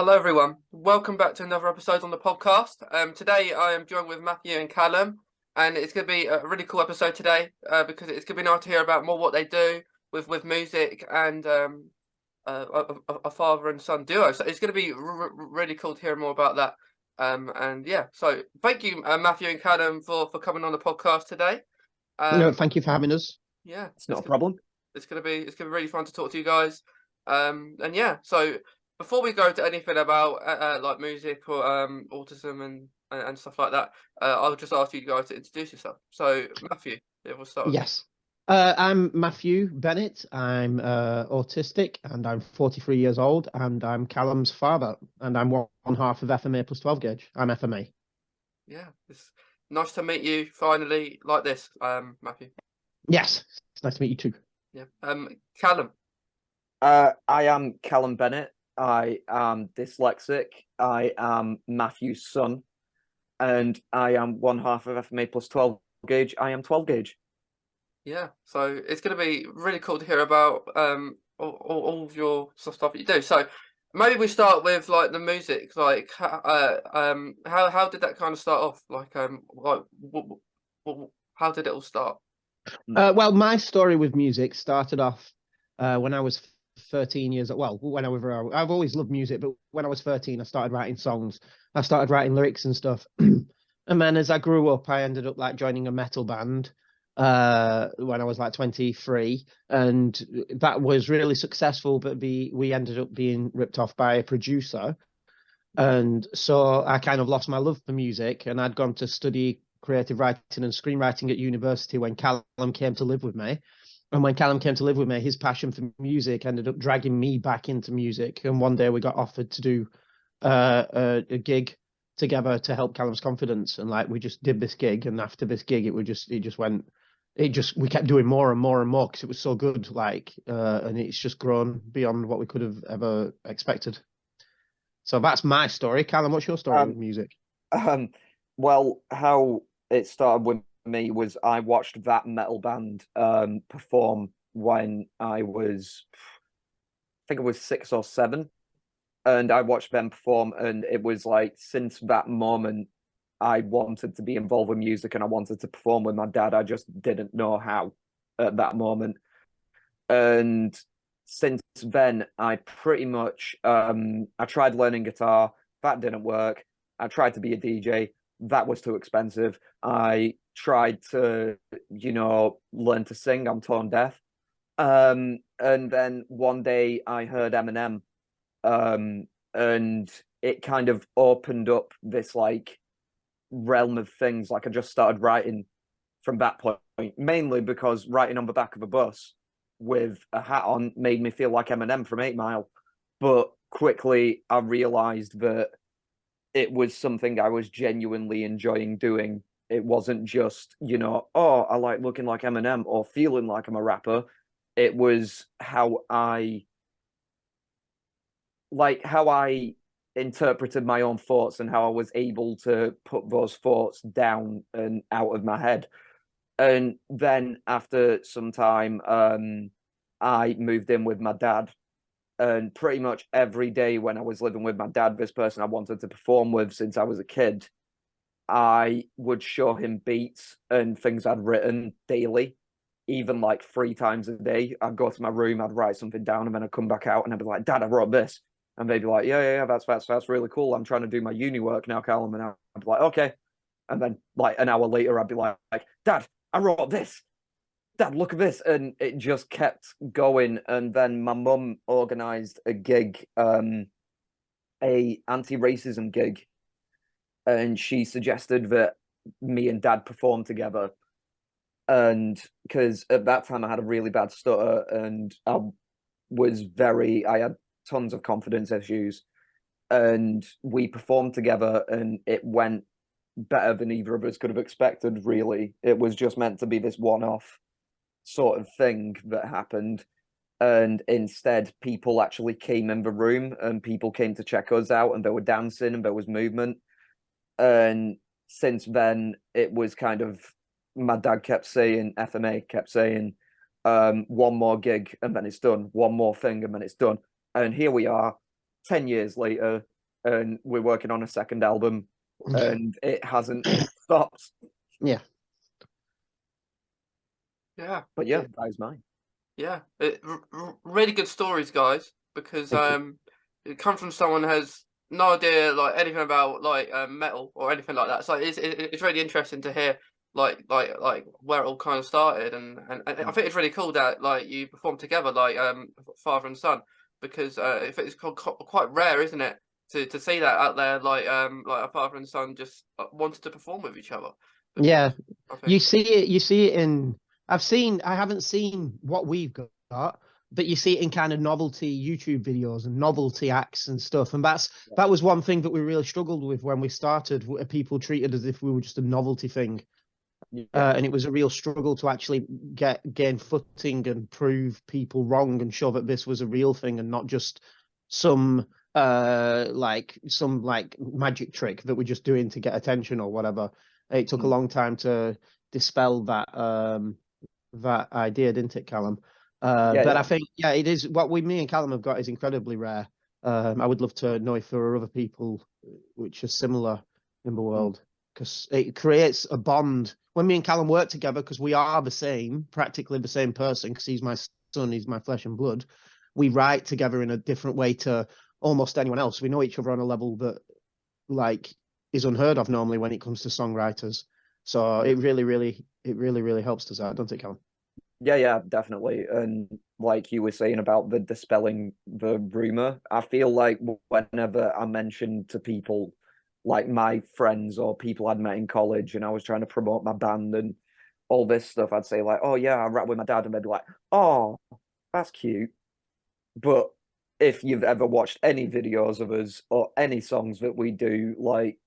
Hello, everyone. Welcome back to another episode on the podcast. Today I am joined with Matthew and Callum, and it's going to be a really cool episode today because it's going to be nice to hear about more what they do with music and a father and son duo. So it's going to be really cool to hear more about that. And yeah, so thank you, Matthew and Callum, for coming on the podcast today. No, thank you for having us. Yeah, it's not a problem. It's gonna be really fun to talk to you guys. And yeah, so before we go to anything about like music or autism and stuff like that, I'll just ask you guys to introduce yourself. So Matthew, yeah, we'll start with you. Yes. I'm Matthew Bennett. I'm autistic and I'm 43 years old and I'm Callum's father and I'm one half of Fma12gage. I'm FMA. Yeah, it's nice to meet you finally like this, Matthew. Yes, it's nice to meet you too. Yeah. Callum. I am Callum Bennett. I am dyslexic. I am Matthew's son, and I am one half of Fma12gage. I am 12gage. Yeah, so it's going to be really cool to hear about all of your stuff that you do. So maybe we start with like the music. Like, how did that kind of start off? Like, how did it all start? Well, my story with music started off when I was 13 years old. Well, whenever I've always loved music, but when I was 13, I started writing songs. I started writing lyrics and stuff. And then as I grew up, I ended up like joining a metal band when I was like 23, and that was really successful. But we ended up being ripped off by a producer, and so I kind of lost my love for music. And I'd gone to study creative writing and screenwriting at university when Callum came to live with me. And when Callum came to live with me, his passion for music ended up dragging me back into music. And one day we got offered to do a gig together to help Callum's confidence. And like, we just did this gig. And after this gig, we kept doing more and more and more because it was so good. Like, and it's just grown beyond what we could have ever expected. So that's my story. Callum, what's your story with music? Well, how it started with me was I watched that metal band perform when I think it was 6 or 7, and I watched them perform, and it was like since that moment I wanted to be involved with music and I wanted to perform with my dad. I just didn't know how at that moment, and since then I pretty much I tried learning guitar. That didn't work. I tried to be a DJ. That was too expensive. I tried to, learn to sing. I'm tone deaf. And then one day I heard Eminem, and it kind of opened up this like realm of things. Like I just started writing from that point, mainly because writing on the back of a bus with a hat on made me feel like Eminem from 8 Mile. But quickly I realized that it was something I was genuinely enjoying doing. It wasn't just, oh, I like looking like Eminem or feeling like I'm a rapper. It was how I interpreted my own thoughts and how I was able to put those thoughts down and out of my head. And then after some time, I moved in with my dad. And pretty much every day when I was living with my dad, this person I wanted to perform with since I was a kid, I would show him beats and things I'd written daily, even like 3 times a day. I'd go to my room, I'd write something down, and then I'd come back out and I'd be like, Dad, I wrote this. And they'd be like, yeah, that's really cool. I'm trying to do my uni work now, Callum. And I'd be like, okay. And then like an hour later, I'd be like, Dad, I wrote this. Dad, look at this. And it just kept going. And then my mum organized a gig, a anti-racism gig. And she suggested that me and Dad perform together. And because at that time I had a really bad stutter and I had tons of confidence issues. And we performed together and it went better than either of us could have expected, really. It was just meant to be this one-off sort of thing that happened, and instead people actually came in the room and people came to check us out, and they were dancing and there was movement. And since then it was kind of, my dad kept saying, FMA kept saying, one more gig and then it's done, one more thing and then it's done. And here we are 10 years later, and we're working on a second album, and it hasn't stopped. Yeah. Yeah. But yeah, that is mine. Yeah. Really good stories, guys, because it comes from someone who has no idea like anything about like metal or anything like that. So it's really interesting to hear like where it all kind of started, and I think it's really cool that like you perform together like father and son, because it's quite rare, isn't it, to see that out there, like a father and son just wanted to perform with each other. Yeah, I think. you see it in. I haven't seen what we've got, but you see it in kind of novelty YouTube videos and novelty acts and stuff. And that was one thing that we really struggled with when we started. People treated as if we were just a novelty thing. And it was a real struggle to actually gain footing and prove people wrong and show that this was a real thing and not just some magic trick that we're just doing to get attention or whatever. It took a long time to dispel that that idea, didn't it, Callum? But I think it is what me and Callum have got is incredibly rare. I would love to know if there are other people which are similar in the world, because it creates a bond when me and Callum work together, because we are practically the same person, because he's my son, he's my flesh and blood. We write together in a different way to almost anyone else. We know each other on a level that like is unheard of normally when it comes to songwriters. So it really helps us out, don't it, Callum? Yeah, definitely. And like you were saying about the dispelling the rumor, I feel like whenever I mention to people, like my friends or people I'd met in college, and I was trying to promote my band and all this stuff, I'd say like, "Oh yeah, I rap with my dad," and they'd be like, "Oh, that's cute." But if you've ever watched any videos of us or any songs that we do, like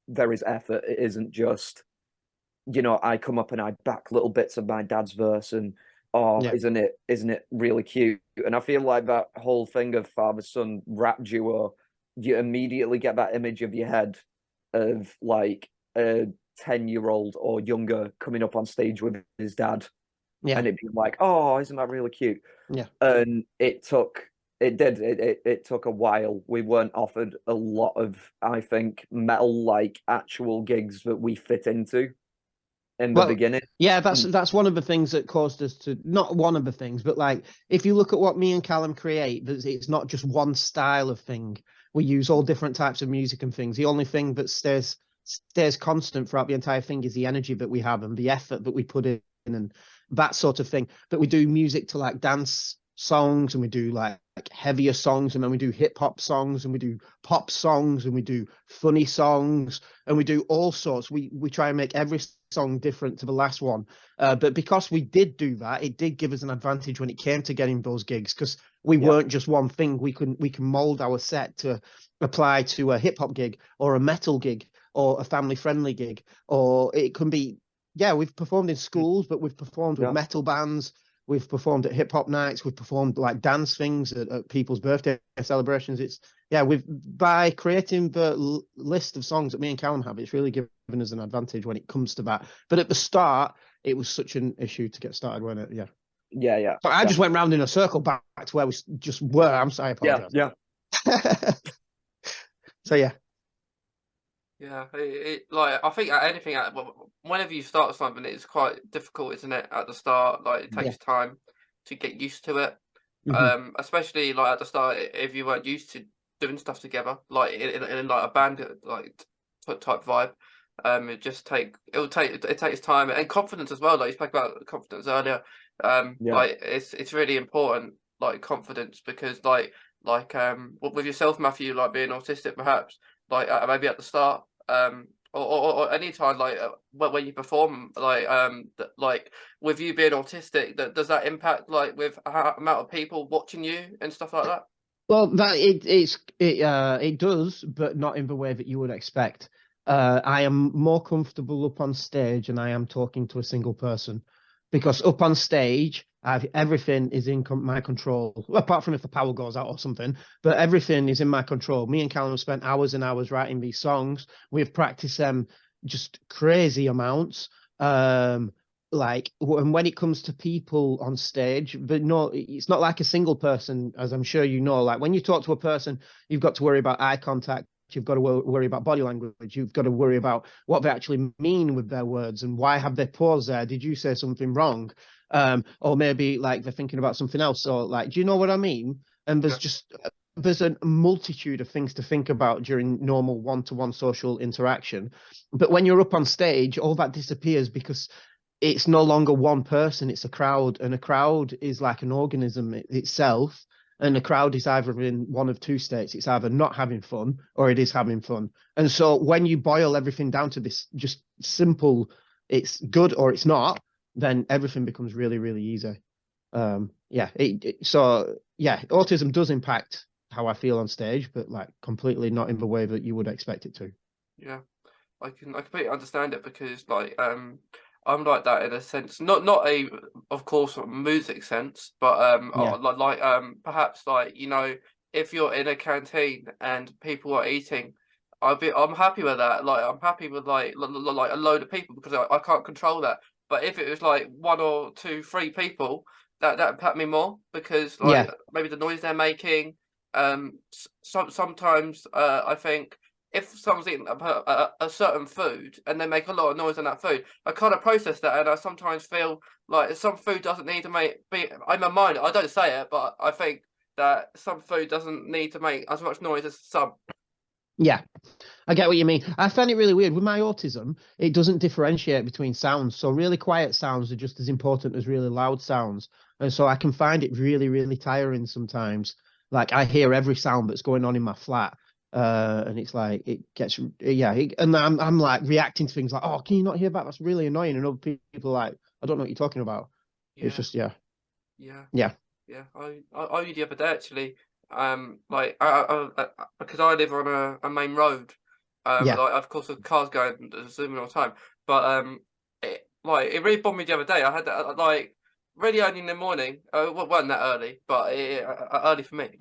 there is effort. It isn't just, I come up and I back little bits of my dad's verse and isn't it really cute? And I feel like that whole thing of father-son rap duo, you immediately get that image of your head of like a 10-year-old or younger coming up on stage with his dad. Yeah. And it'd be like, oh, isn't that really cute? Yeah. And it took a while. We weren't offered a lot of, I think, metal like actual gigs that we fit into in the beginning. Yeah, that's one of the things that caused us to, not one of the things, but like if you look at what me and Callum create, it's not just one style of thing. We use all different types of music and things. The only thing that stays constant throughout the entire thing is the energy that we have and the effort that we put in and that sort of thing. But we do music to like dance songs, and we do like heavier songs, and then we do hip hop songs, and we do pop songs, and we do funny songs, and we do all sorts. We try and make every song different to the last one. But because we did do that, it did give us an advantage when it came to getting those gigs, because we weren't just one thing. We can mold our set to apply to a hip hop gig or a metal gig or a family friendly gig, or it can be, we've performed in schools, but we've performed with metal bands. We've performed at hip hop nights. We've performed like dance things at people's birthday celebrations. By creating the list of songs that me and Callum have, it's really given us an advantage when it comes to that. But at the start, it was such an issue to get started, wasn't it? Yeah. But I just went round in a circle back to where we just were. I'm sorry, I apologize. Yeah. So yeah. Yeah, like I think anything, whenever you start something, it's quite difficult, isn't it? At the start, like it takes time to get used to it. Especially like at the start, if you weren't used to doing stuff together, like in like a band like type vibe. It takes time and confidence as well. Like you spoke about confidence earlier. Like it's really important, like confidence, because like with yourself, Matthew, like being autistic, perhaps. Like maybe at the start, or any time, like when you perform, like with you being autistic, does that impact like with amount of people watching you and stuff like that? Well, it does, but not in the way that you would expect. I am more comfortable up on stage, and I am talking to a single person, because up on stage, everything is in my control, apart from if the power goes out or something, but everything is in my control. Me and Callum have spent hours and hours writing these songs. We've practiced them just crazy amounts. like when it comes to people on stage, but no, it's not like a single person, as I'm sure you know. Like when you talk to a person, you've got to worry about eye contact, you've got to worry about body language, you've got to worry about what they actually mean with their words and why have they paused there, did you say something wrong, or maybe like they're thinking about something else, or like, do you know what I mean? And there's a multitude of things to think about during normal one-to-one social interaction, but when you're up on stage, all that disappears because it's no longer one person, it's a crowd, and a crowd is like an organism itself, and a crowd is either in one of two states. It's either not having fun or it is having fun. And so when you boil everything down to this just simple, it's good or it's not, then everything becomes really, really easy. So autism does impact how I feel on stage, but like completely not in the way that you would expect it to. Yeah, I completely understand it, because like I'm like that in a sense, not a, of course, music sense, but perhaps, like, you know, if you're in a canteen and people are eating, I'm happy with that. Like I'm happy with like a load of people, because I can't control that. But if it was like one or two, three people, that impact me more, because like maybe the noise they're making. Sometimes I think, if someone's eating a certain food and they make a lot of noise on that food, I kind of process that, and I sometimes feel like some food doesn't need to be in my mind. I don't say it, but I think that some food doesn't need to make as much noise as some. Yeah, I get what you mean. I find it really weird. With my autism, it doesn't differentiate between sounds. So really quiet sounds are just as important as really loud sounds. And so I can find it really, really tiring sometimes. Like I hear every sound that's going on in my flat. And it's like it gets and I'm like reacting to things like, oh, can you not hear that? That's really annoying. And other people are like, I don't know what you're talking about. Yeah. It's just Yeah. Yeah. I only the other day, actually, like because I live on a main road, like of course the cars going zooming all the time, but it really bothered me the other day. I had that like really early in the morning. Well, it wasn't that early, but early for me.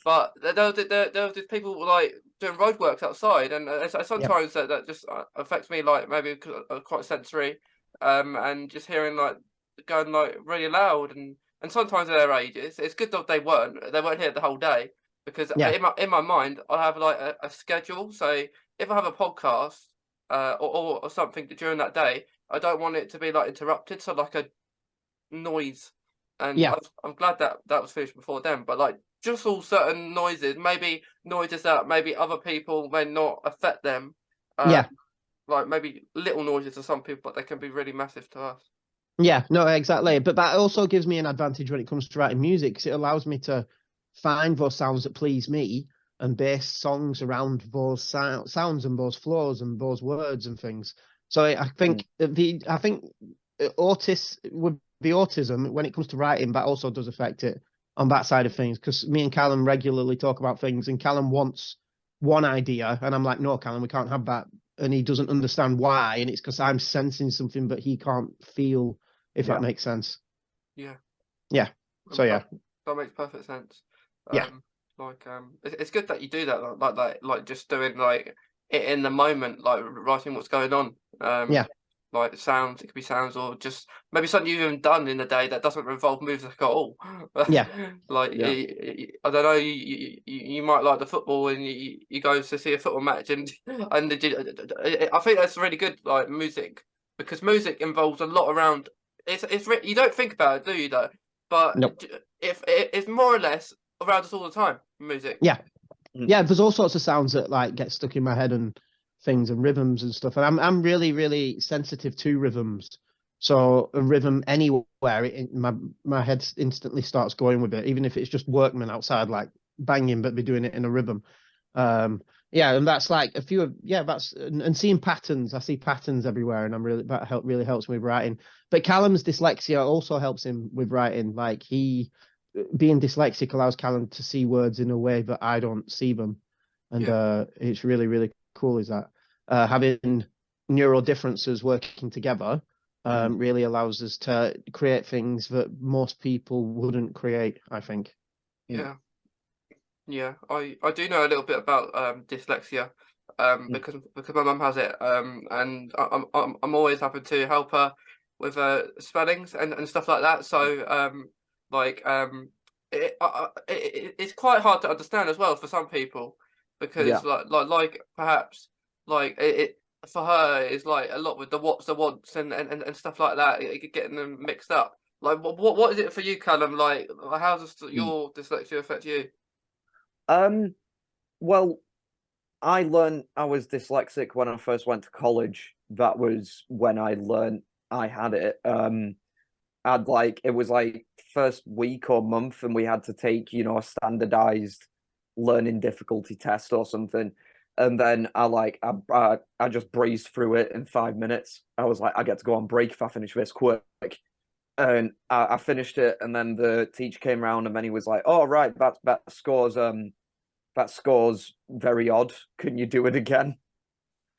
But there was these people like doing roadworks outside, and sometimes that just affects me, like maybe because I'm quite sensory, and just hearing like going like really loud, and sometimes at their ages, it's good that they weren't here the whole day, because in my mind I have like a schedule. So if I have a podcast or something during that day, I don't want it to be like interrupted. So like a noise, and I'm glad that was finished before then. But like just all certain noises, maybe noises that maybe other people may not affect them. Like maybe little noises to some people, but they can be really massive to us. Yeah, no, exactly. But that also gives me an advantage when it comes to writing music, because it allows me to find those sounds that please me and base songs around those sounds and those flows and those words and things. So I think with the autism, when it comes to writing, that also does affect it on that side of things. Because me and Callum regularly talk about things, and Callum wants one idea, and I'm like, no, Callum, we can't have that. And he doesn't understand why, and it's because I'm sensing something, but he can't feel. If that makes sense. Yeah. So that makes perfect sense. It's good that you do that, like just doing like it in the moment, like writing what's going on. Like sounds, it could be sounds, or just maybe something you've even done in the day that doesn't involve music at all. Like I don't know, you might like the football, and you go to see a football match, and I think that's really good, like music, because music involves a lot around. You don't think about it, do you, though? But if it's more or less around us all the time, music. There's all sorts of sounds that like get stuck in my head and things and rhythms and stuff, and I'm really, really sensitive to rhythms. So a rhythm anywhere, my head instantly starts going with it, even if it's just workmen outside like banging, but be doing it in a rhythm. And that's like a few of that's and seeing patterns. I see patterns everywhere, and that really helps me with writing. But Callum's dyslexia also helps him with writing. Like being dyslexic allows Callum to see words in a way that I don't see them, and it's really, really cool. Is that having neural differences working together really allows us to create things that most people wouldn't create, I think. I do know a little bit about dyslexia. because my mum has it, and I'm always happy to help her with spellings and stuff like that. So like it's quite hard to understand as well for some people, Yeah. because like perhaps like it for her is like a lot with the what's the wants and stuff like that, getting them mixed up. Like what is it for you, Callum? Like how does your dyslexia affect you? Well, I learned I was dyslexic when I first went to college. That was when I learned I had it. I'd like it was like first week or month, and we had to take, you know, a standardized learning difficulty test or something. And then I just breezed through it in 5 minutes. I was like, I get to go on break if I finish this quick. And I finished it, and then the teacher came around, and then he was like, "Oh right, that scores very odd. Can you do it again?"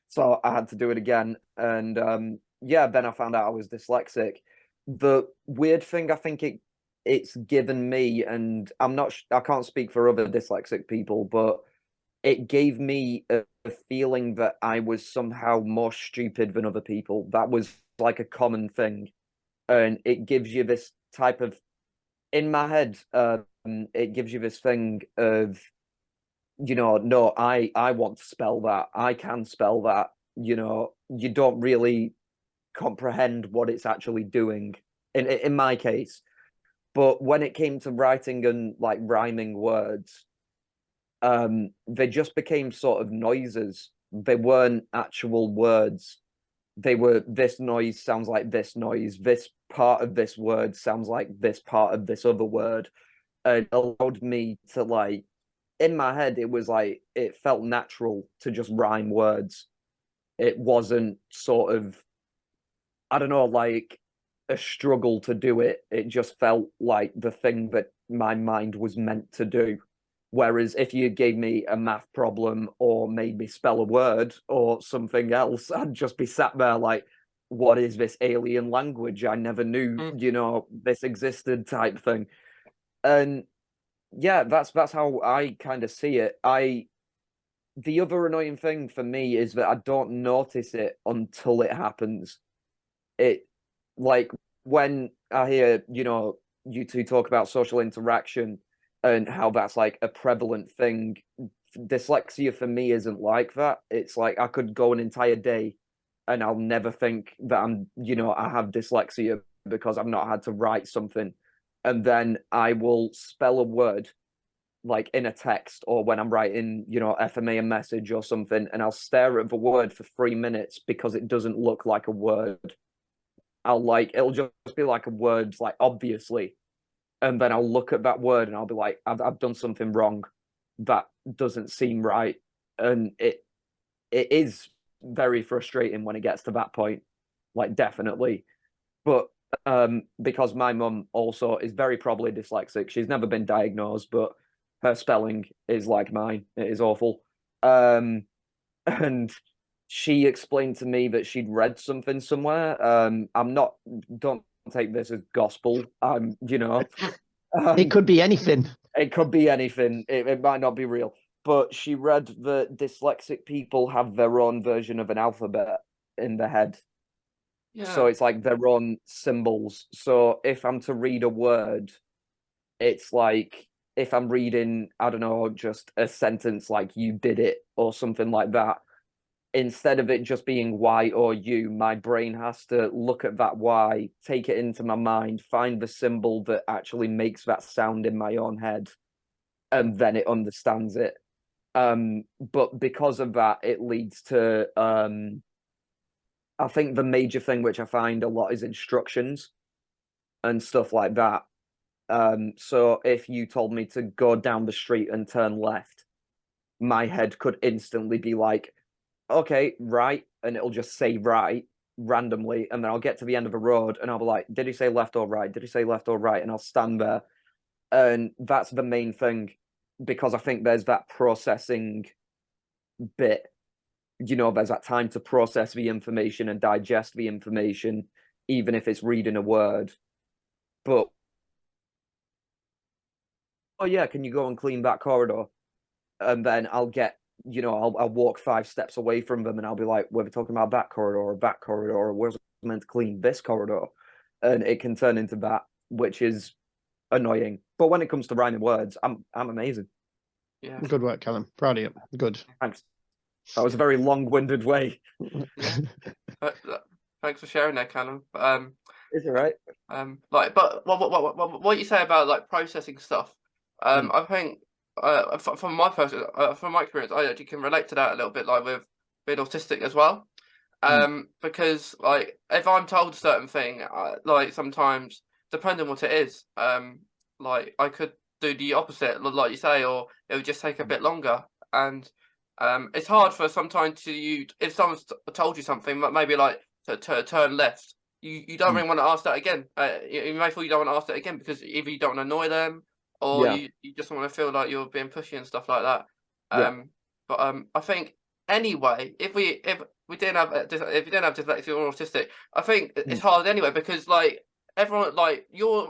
So I had to do it again, and yeah, then I found out I was dyslexic. The weird thing I think it's given me, and I can't speak for other dyslexic people, but it gave me a feeling that I was somehow more stupid than other people. That was like a common thing, and it gives you this type of in my head. It gives you this thing of, you know, no, I want to spell that. I can spell that. You know, you don't really comprehend what it's actually doing in my case. But when it came to writing and like rhyming words, they just became sort of noises. They weren't actual words. They were, this noise sounds like this noise. This part of this word sounds like this part of this other word. It allowed me to like, in my head, it was like, it felt natural to just rhyme words. It wasn't sort of, I don't know, like a struggle to do it. It just felt like the thing that my mind was meant to do. Whereas if you gave me a math problem or made me spell a word or something else, I'd just be sat there like, what is this alien language? I never knew, you know, this existed type thing. And yeah, that's how I kind of see it. The other annoying thing for me is that I don't notice it until it happens. It like when I hear, you know, you two talk about social interaction and how that's like a prevalent thing. Dyslexia for me isn't like that. It's like I could go an entire day and I'll never think that I'm, you know, I have dyslexia because I've not had to write something. And then I will spell a word like in a text or when I'm writing, you know, FMA a message or something, and I'll stare at the word for 3 minutes because it doesn't look like a word. It'll just be like a word, like obviously, and then I'll look at that word and I'll be like, I've done something wrong. That doesn't seem right, and it is very frustrating when it gets to that point, like definitely. But because my mum also is very probably dyslexic, she's never been diagnosed, but her spelling is like mine. It is awful. And she explained to me that she'd read something somewhere. Don't take this as gospel. You know, It could be anything. it could be anything. It might not be real. But she read that dyslexic people have their own version of an alphabet in their head. So Yeah. it's like their own symbols. So if I'm to read a word, it's like if I'm reading, I don't know, just a sentence like you did it or something like that, instead of it just being Y or U, my brain has to look at that Y, take it into my mind, find the symbol that actually makes that sound in my own head, and then it understands it. But because of that, it leads to I think the major thing which I find a lot is instructions and stuff like that. So if you told me to go down the street and turn left, my head could instantly be like, okay, right, and it'll just say right randomly, and then I'll get to the end of a road and I'll be like, did he say left or right? Did he say left or right? And I'll stand there. And that's the main thing, because I think there's that processing bit, you know, there's that time to process the information and digest the information, even if it's reading a word. But oh yeah, can you go and clean that corridor? And then I'll get you know, I'll walk 5 steps away from them and I'll be like, we're talking about that corridor or that corridor, or we're meant to clean this corridor. And it can turn into that, which is annoying. But when it comes to rhyming words, I'm amazing. Yeah. Good work, Callum. Proud of you. Good. Thanks. That was a very long-winded way. Yeah. Thanks for sharing that, Callum. Is it right? Like, but what you say about like processing stuff, I think from my experience, I actually can relate to that a little bit, like with being autistic as well. Because like if I'm told a certain thing, like sometimes depending on what it is, like I could do the opposite, like you say, or it would just take a bit longer. And it's hard for sometimes if someone's told you something, maybe like to turn left, you don't really want to ask that again. You may feel you don't want to ask that again because either you don't want to annoy them, or you just want to feel like you're being pushy and stuff like that. But I think anyway, if we didn't have if you didn't have dyslexia or autistic, I think it's hard anyway because like everyone, like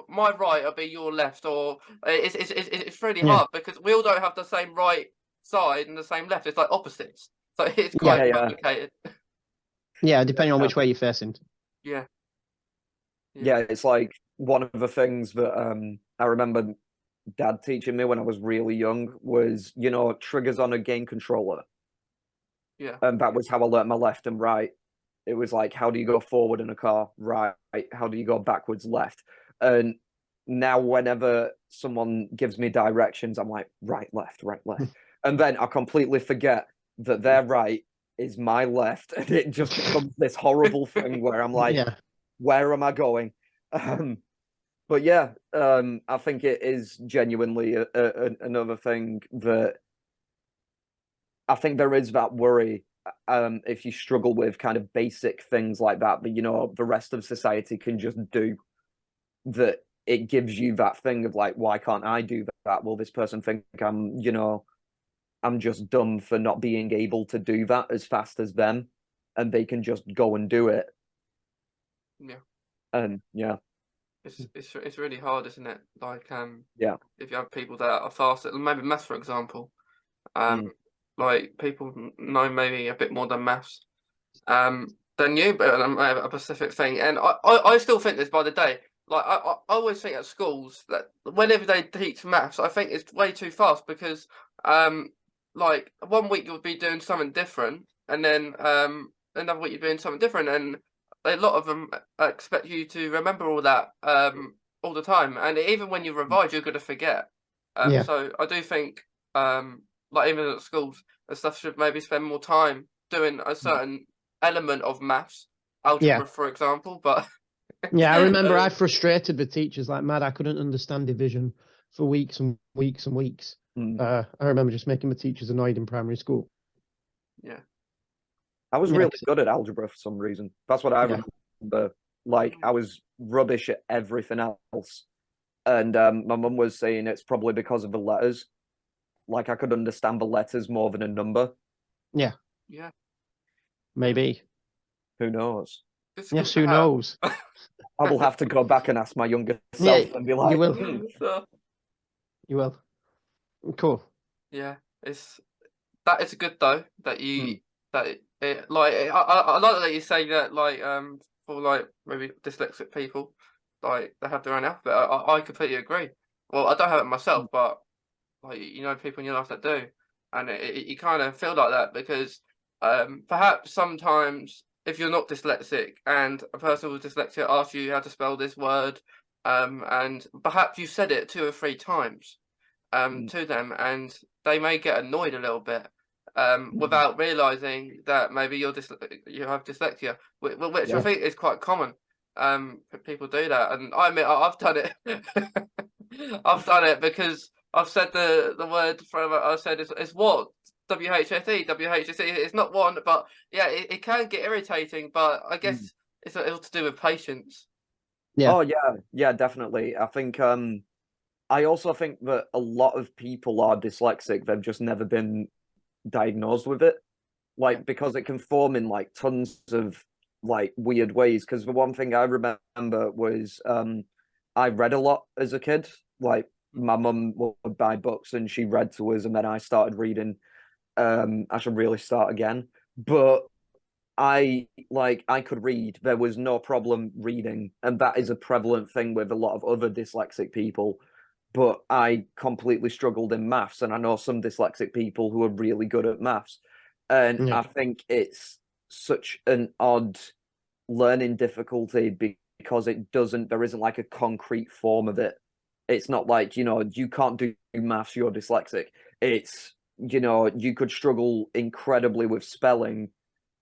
my right will be your left, or it's really hard because we all don't have the same right side and the same left. It's like opposites, so it's quite complicated. Yeah, depending on which way you're facing. Yeah, it's like one of the things that I remember Dad teaching me when I was really young was, you know, triggers on a game controller. Yeah. And that was how I learned my left and right. It was like, how do you go forward in a car? Right. How do you go backwards? Left. And now whenever someone gives me directions, I'm like, right, left. And then I completely forget that their right is my left. And it just becomes this horrible thing where I'm like, where am I going? But yeah, I think it is genuinely another thing that I think there is that worry if you struggle with kind of basic things like that, you know, the rest of society can just do, that it gives you that thing of like, why can't I do that? Will this person think I'm, you know, I'm just dumb for not being able to do that as fast as them, and they can just go and do it. Yeah. And it's really hard, isn't it? Like if you have people that are faster, maybe maths for example, like people know maybe a bit more than maths than you, but a specific thing. And I still think this by the day. Like I always think at schools that whenever they teach maths, I think it's way too fast because like 1 week you'll be doing something different, and then another week you're doing something different, and a lot of them expect you to remember all that all the time, and even when you revise, you're going to forget. So I do think like even at schools and stuff should maybe spend more time doing a certain element of maths, algebra, for example. But I remember I frustrated the teachers like mad. I couldn't understand division for weeks and weeks and weeks. I remember just making the teachers annoyed in primary school. Yeah. I was really good at algebra for some reason. That's what I remember. Like, I was rubbish at everything else. And my mum was saying it's probably because of the letters. Like, I could understand the letters more than a number. Yeah. Yeah. Maybe. Who knows? Yes, who knows? I will have to go back and ask my younger self and be like, you will. You will. Cool. Yeah, it's good though that you like I like that you say that like for like maybe dyslexic people, like they have their own alphabet. I completely agree. Well, I don't have it myself, but like you know people in your life that do, and you kind of feel like that because perhaps sometimes if you're not dyslexic and a person with dyslexia asks you how to spell this word, and perhaps you said it 2 or 3 times to them, and they may get annoyed a little bit without realizing that maybe you have dyslexia, which I think is quite common. People do that, and I admit I've done it. I've done it because I've said the word forever. I said it's what WHSE. It's not one, but yeah, it can get irritating. But I guess it's all to do with patience. Yeah. Oh yeah, definitely. I think I also think that a lot of people are dyslexic. They've just never been diagnosed with it, like because it can form in like tons of like weird ways. Because the one thing I remember was I read a lot as a kid. Like my mum would buy books and she read to us, and then I started reading. I should really start again. But I could read. There was no problem reading, and that is a prevalent thing with a lot of other dyslexic people. But I completely struggled in maths, and I know some dyslexic people who are really good at maths. And Yeah. I think it's such an odd learning difficulty because there isn't like a concrete form of it. It's not like, you can't do maths, you're dyslexic. It's, you could struggle incredibly with spelling,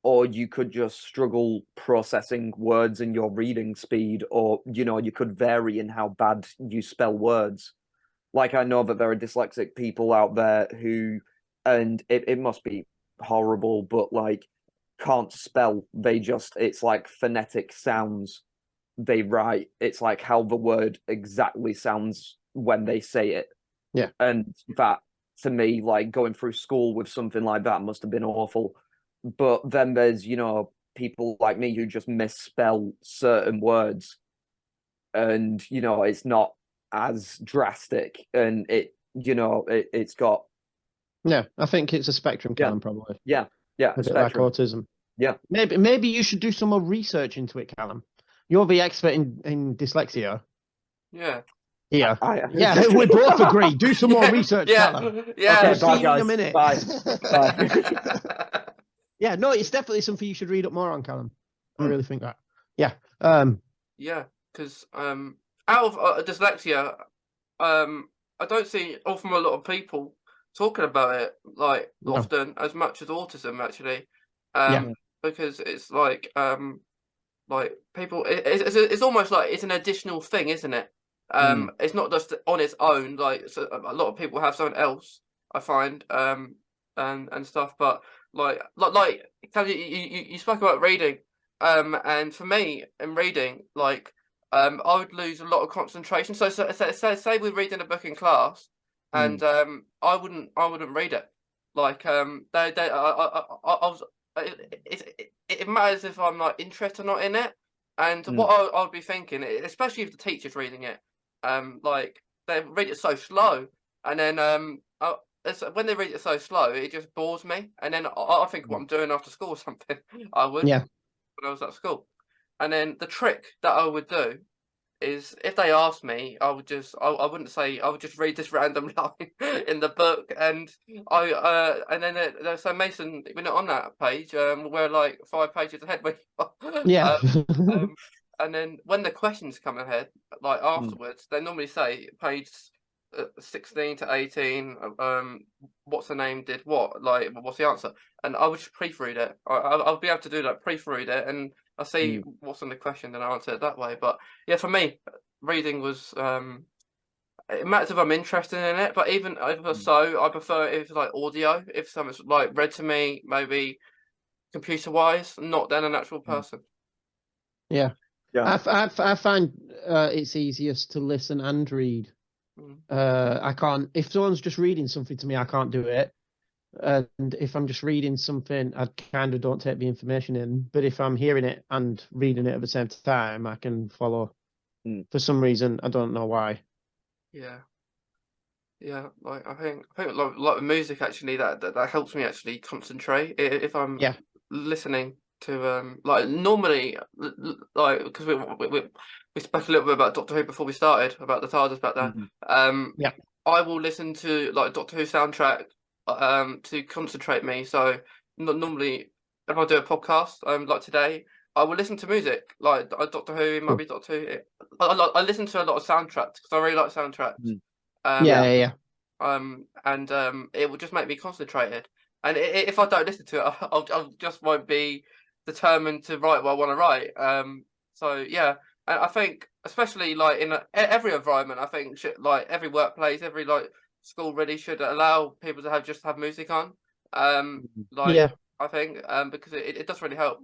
or you could just struggle processing words in your reading speed, or, you could vary in how bad you spell words. Like, I know that there are dyslexic people out there who, and it must be horrible, but like, can't spell. It's like phonetic sounds they write. It's like how the word exactly sounds when they say it. Yeah. And that, to me, like, going through school with something like that must have been awful. But then there's, people like me who just misspell certain words, and, it's not as drastic, and it's got. Yeah, I think it's a spectrum, Callum, probably. Yeah, a bit like autism. Yeah. Maybe you should do some more research into it, Callum. You're the expert in dyslexia. Yeah. Yeah. Yeah, we both agree. Do some more research, Callum. Yeah. Okay, bye, see you guys. in a minute. Bye. Yeah, no, it's definitely something you should read up more on, Callum. I really think that. Yeah. Yeah, because out of dyslexia, I don't see from a lot of people talking about it often as much as autism actually. Because it's like people, it's almost like it's an additional thing, isn't it? It's not just on its own. Like, so a lot of people have something else, I find, and stuff. But like you spoke about reading, and for me in reading, like, I would lose a lot of concentration. So say we're reading a book in class, and I wouldn't read it. Like, it matters if I'm like interested or not in it. And what I would be thinking, especially if the teacher's reading it, like, they read it so slow, and then when they read it so slow, it just bores me. And then I think what I'm doing after school or something. I would, when I was at school. And then the trick that I would do is, if they asked me, I would just I wouldn't say, I would just read this random line in the book, and and then so Mason, we're not on that page. We're like 5 pages ahead. And then when the questions come ahead, like afterwards, they normally say page 16 to 18. What's the name? Did what? Like, what's the answer? And I would just proofread it. I'll be able to do that, proofread it, and I see what's on the question, and I answer it that way. But yeah, for me, reading was it matters if I'm interested in it. But even if so, I prefer if it's like audio. If something's like read to me, maybe computer wise, not then an actual person. Yeah. I find it's easiest to listen and read. I can't, if someone's just reading something to me, I can't do it. And if I'm just reading something, I kind of don't take the information in. But if I'm hearing it and reading it at the same time, I can follow. For some reason, I don't know why. Yeah, like I think like with music, actually, that helps me actually concentrate if I'm listening to like, normally, like, because we spoke a little bit about Doctor Who before we started, about the TARDIS back there. I will listen to like Doctor Who soundtrack to concentrate me. So normally, if I do a podcast like today, I will listen to music like Doctor Who. It might be Doctor Who. I listen to a lot of soundtracks because I really like soundtracks. And it will just make me concentrated. And if I don't listen to it, I'll just won't be determined to write what I want to write. So yeah, and I think especially like in every environment, I think like every workplace, every like school really should allow people to have music on. I think because it does really help.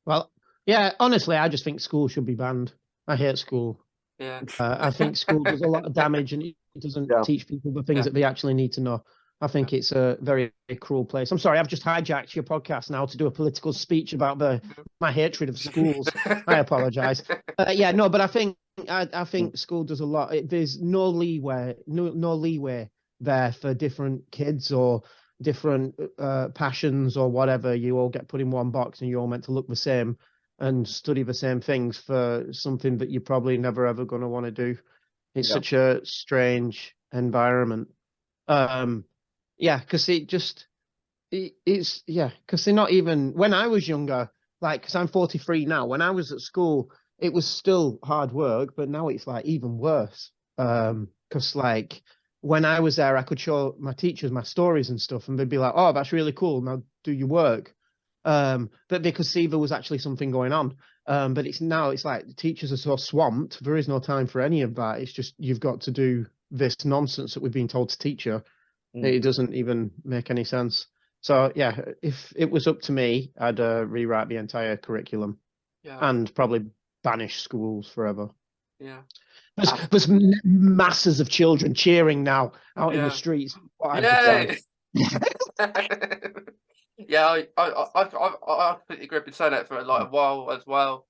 Well, yeah, honestly, I just think school should be banned. I hate school. Yeah. I think school does a lot of damage, and it doesn't teach people the things that they actually need to know. I think it's a very cruel place. I'm sorry, I've just hijacked your podcast now to do a political speech about my hatred of schools. I apologize. But I think school does a lot. There's no leeway there for different kids, or different passions or whatever, you all get put in one box and you're all meant to look the same and study the same things for something that you're probably never ever going to want to do. It's Yeah. such a strange environment. Yeah, because because they're not even, when I was younger, like, because I'm 43 now, when I was at school, it was still hard work, but now it's like even worse. Because like when I was there, I could show my teachers my stories and stuff, and they'd be like, "Oh, that's really cool. Now do your work." But they could see there was actually something going on. But it's like the teachers are so swamped, there is no time for any of that. It's just you've got to do this nonsense that we've been told to teach you. It doesn't even make any sense. So yeah, if it was up to me, I'd rewrite the entire curriculum and probably banish schools forever. Yeah. There's masses of children cheering now out in the streets. Yeah. Yeah, I completely agree with saying that for like a while as well.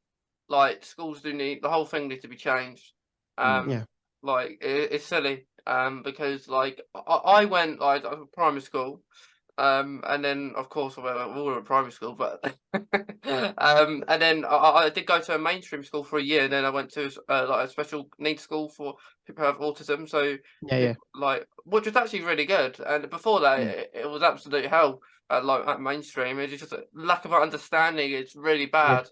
Like schools the whole thing needs to be changed. Yeah. Like it's silly. Because like I went like primary school. And then of course we were at primary school, but and then I did go to a mainstream school for a year, and then I went to like a special needs school for people who have autism. So Yeah. like, which was actually really good. And before that, it was absolute hell. Like at mainstream, it's just a lack of understanding. It's really bad.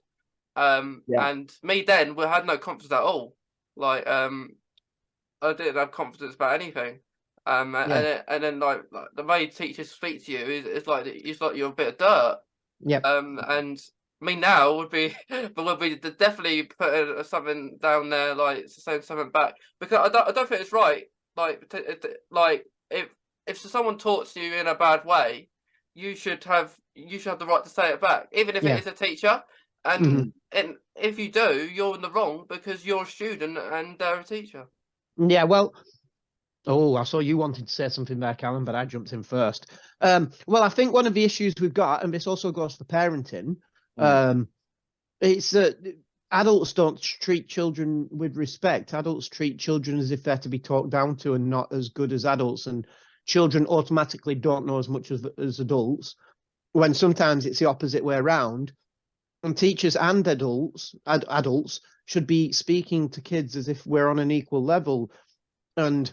And me then, we had no confidence at all. Like I didn't have confidence about anything. And then like the way teachers speak to you is like it's like you're a bit of dirt. Yep. And me now would be, but would be definitely putting something down there, like saying something back, because I don't think it's right. Like if someone talks to you in a bad way, you should have the right to say it back, even if it is a teacher. And if you do, you're in the wrong because you're a student and they're a teacher. Yeah, well, I saw you wanted to say something there, Callum, but I jumped in first. Well, I think one of the issues we've got, and this also goes for parenting, it's that adults don't treat children with respect. Adults treat children as if they're to be talked down to and not as good as adults, and children automatically don't know as much as adults, when sometimes it's the opposite way around. And teachers and adults should be speaking to kids as if we're on an equal level. And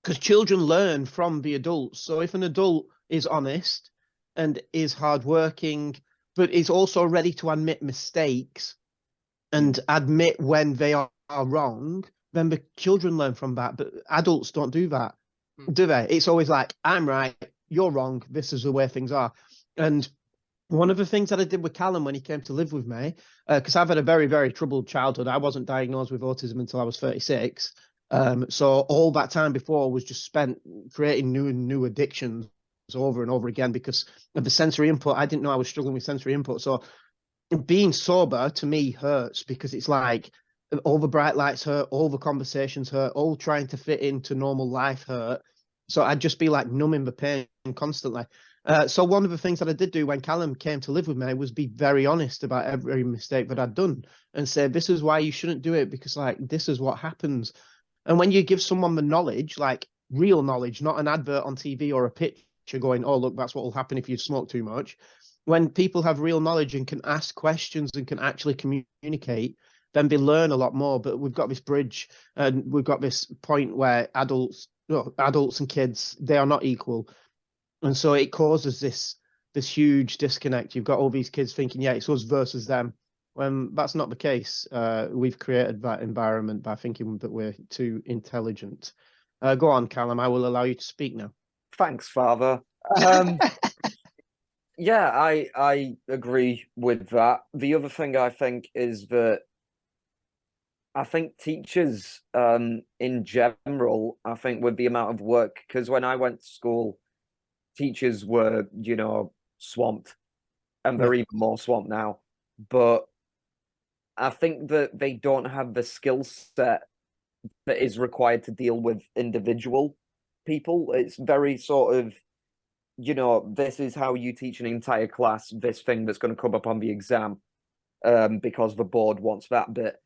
because children learn from the adults. So if an adult is honest and is hardworking, but is also ready to admit mistakes and admit when they are wrong, then the children learn from that. But adults don't do that, do they? It's always like, I'm right, you're wrong, this is the way things are. And one of the things that I did with Callum when he came to live with me, because I've had a very, very troubled childhood. I wasn't diagnosed with autism until I was 36. So all that time before was just spent creating new addictions over and over again because of the sensory input. I didn't know I was struggling with sensory input. So being sober to me hurts because it's like all the bright lights hurt, all the conversations hurt, all trying to fit into normal life hurt. So I'd just be like numbing the pain constantly. So one of the things that I did do when Callum came to live with me was be very honest about every mistake that I'd done and say, this is why you shouldn't do it, because like this is what happens. And when you give someone the knowledge, like real knowledge, not an advert on TV or a picture going, oh, look, that's what will happen if you smoke too much. When people have real knowledge and can ask questions and can actually communicate, then they learn a lot more. But we've got this bridge and we've got this point where adults and kids, they are not equal. And so it causes this huge disconnect. You've got all these kids thinking, yeah, it's us versus them. When that's not the case. We've created that environment by thinking that we're too intelligent. Go on, Callum. I will allow you to speak now. Thanks, Father. Yeah, I agree with that. The other thing I think is that I think teachers, in general, I think with the amount of work, because when I went to school, teachers were, swamped, and they're even more swamped now. But I think that they don't have the skill set that is required to deal with individual people. It's very sort of, this is how you teach an entire class this thing that's going to come up on the exam, because the board wants that bit.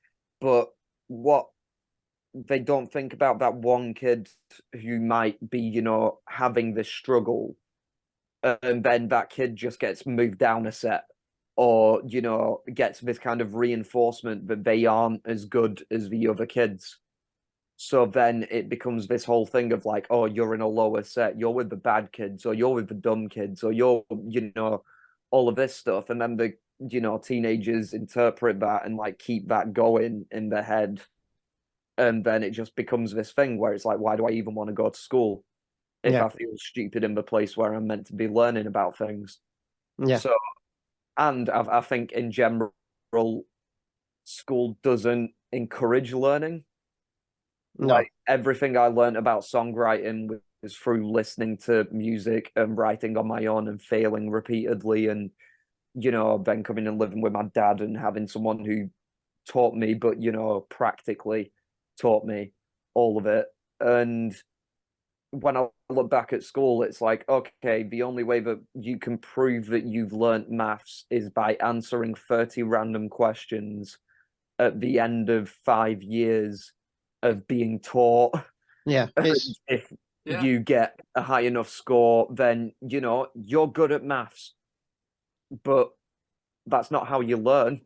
But what they don't think about that one kid who might be, having this struggle, and then that kid just gets moved down a set, or gets this kind of reinforcement that they aren't as good as the other kids. So then it becomes this whole thing of like, oh, you're in a lower set, you're with the bad kids, or you're with the dumb kids, or you're, all of this stuff. And then the, teenagers interpret that and like keep that going in their head. And then it just becomes this thing where it's like, why do I even want to go to school if Yeah. I feel stupid in the place where I'm meant to be learning about things? Yeah. So, and I think in general, school doesn't encourage learning. No. Like everything I learned about songwriting was through listening to music and writing on my own and failing repeatedly, and then coming and living with my dad and having someone who taught me, but practically taught me all of it. And when I look back at school, it's like, okay, the only way that you can prove that you've learnt maths is by answering 30 random questions at the end of 5 years of being taught. Yeah. If you get a high enough score, then you're good at maths. But that's not how you learn.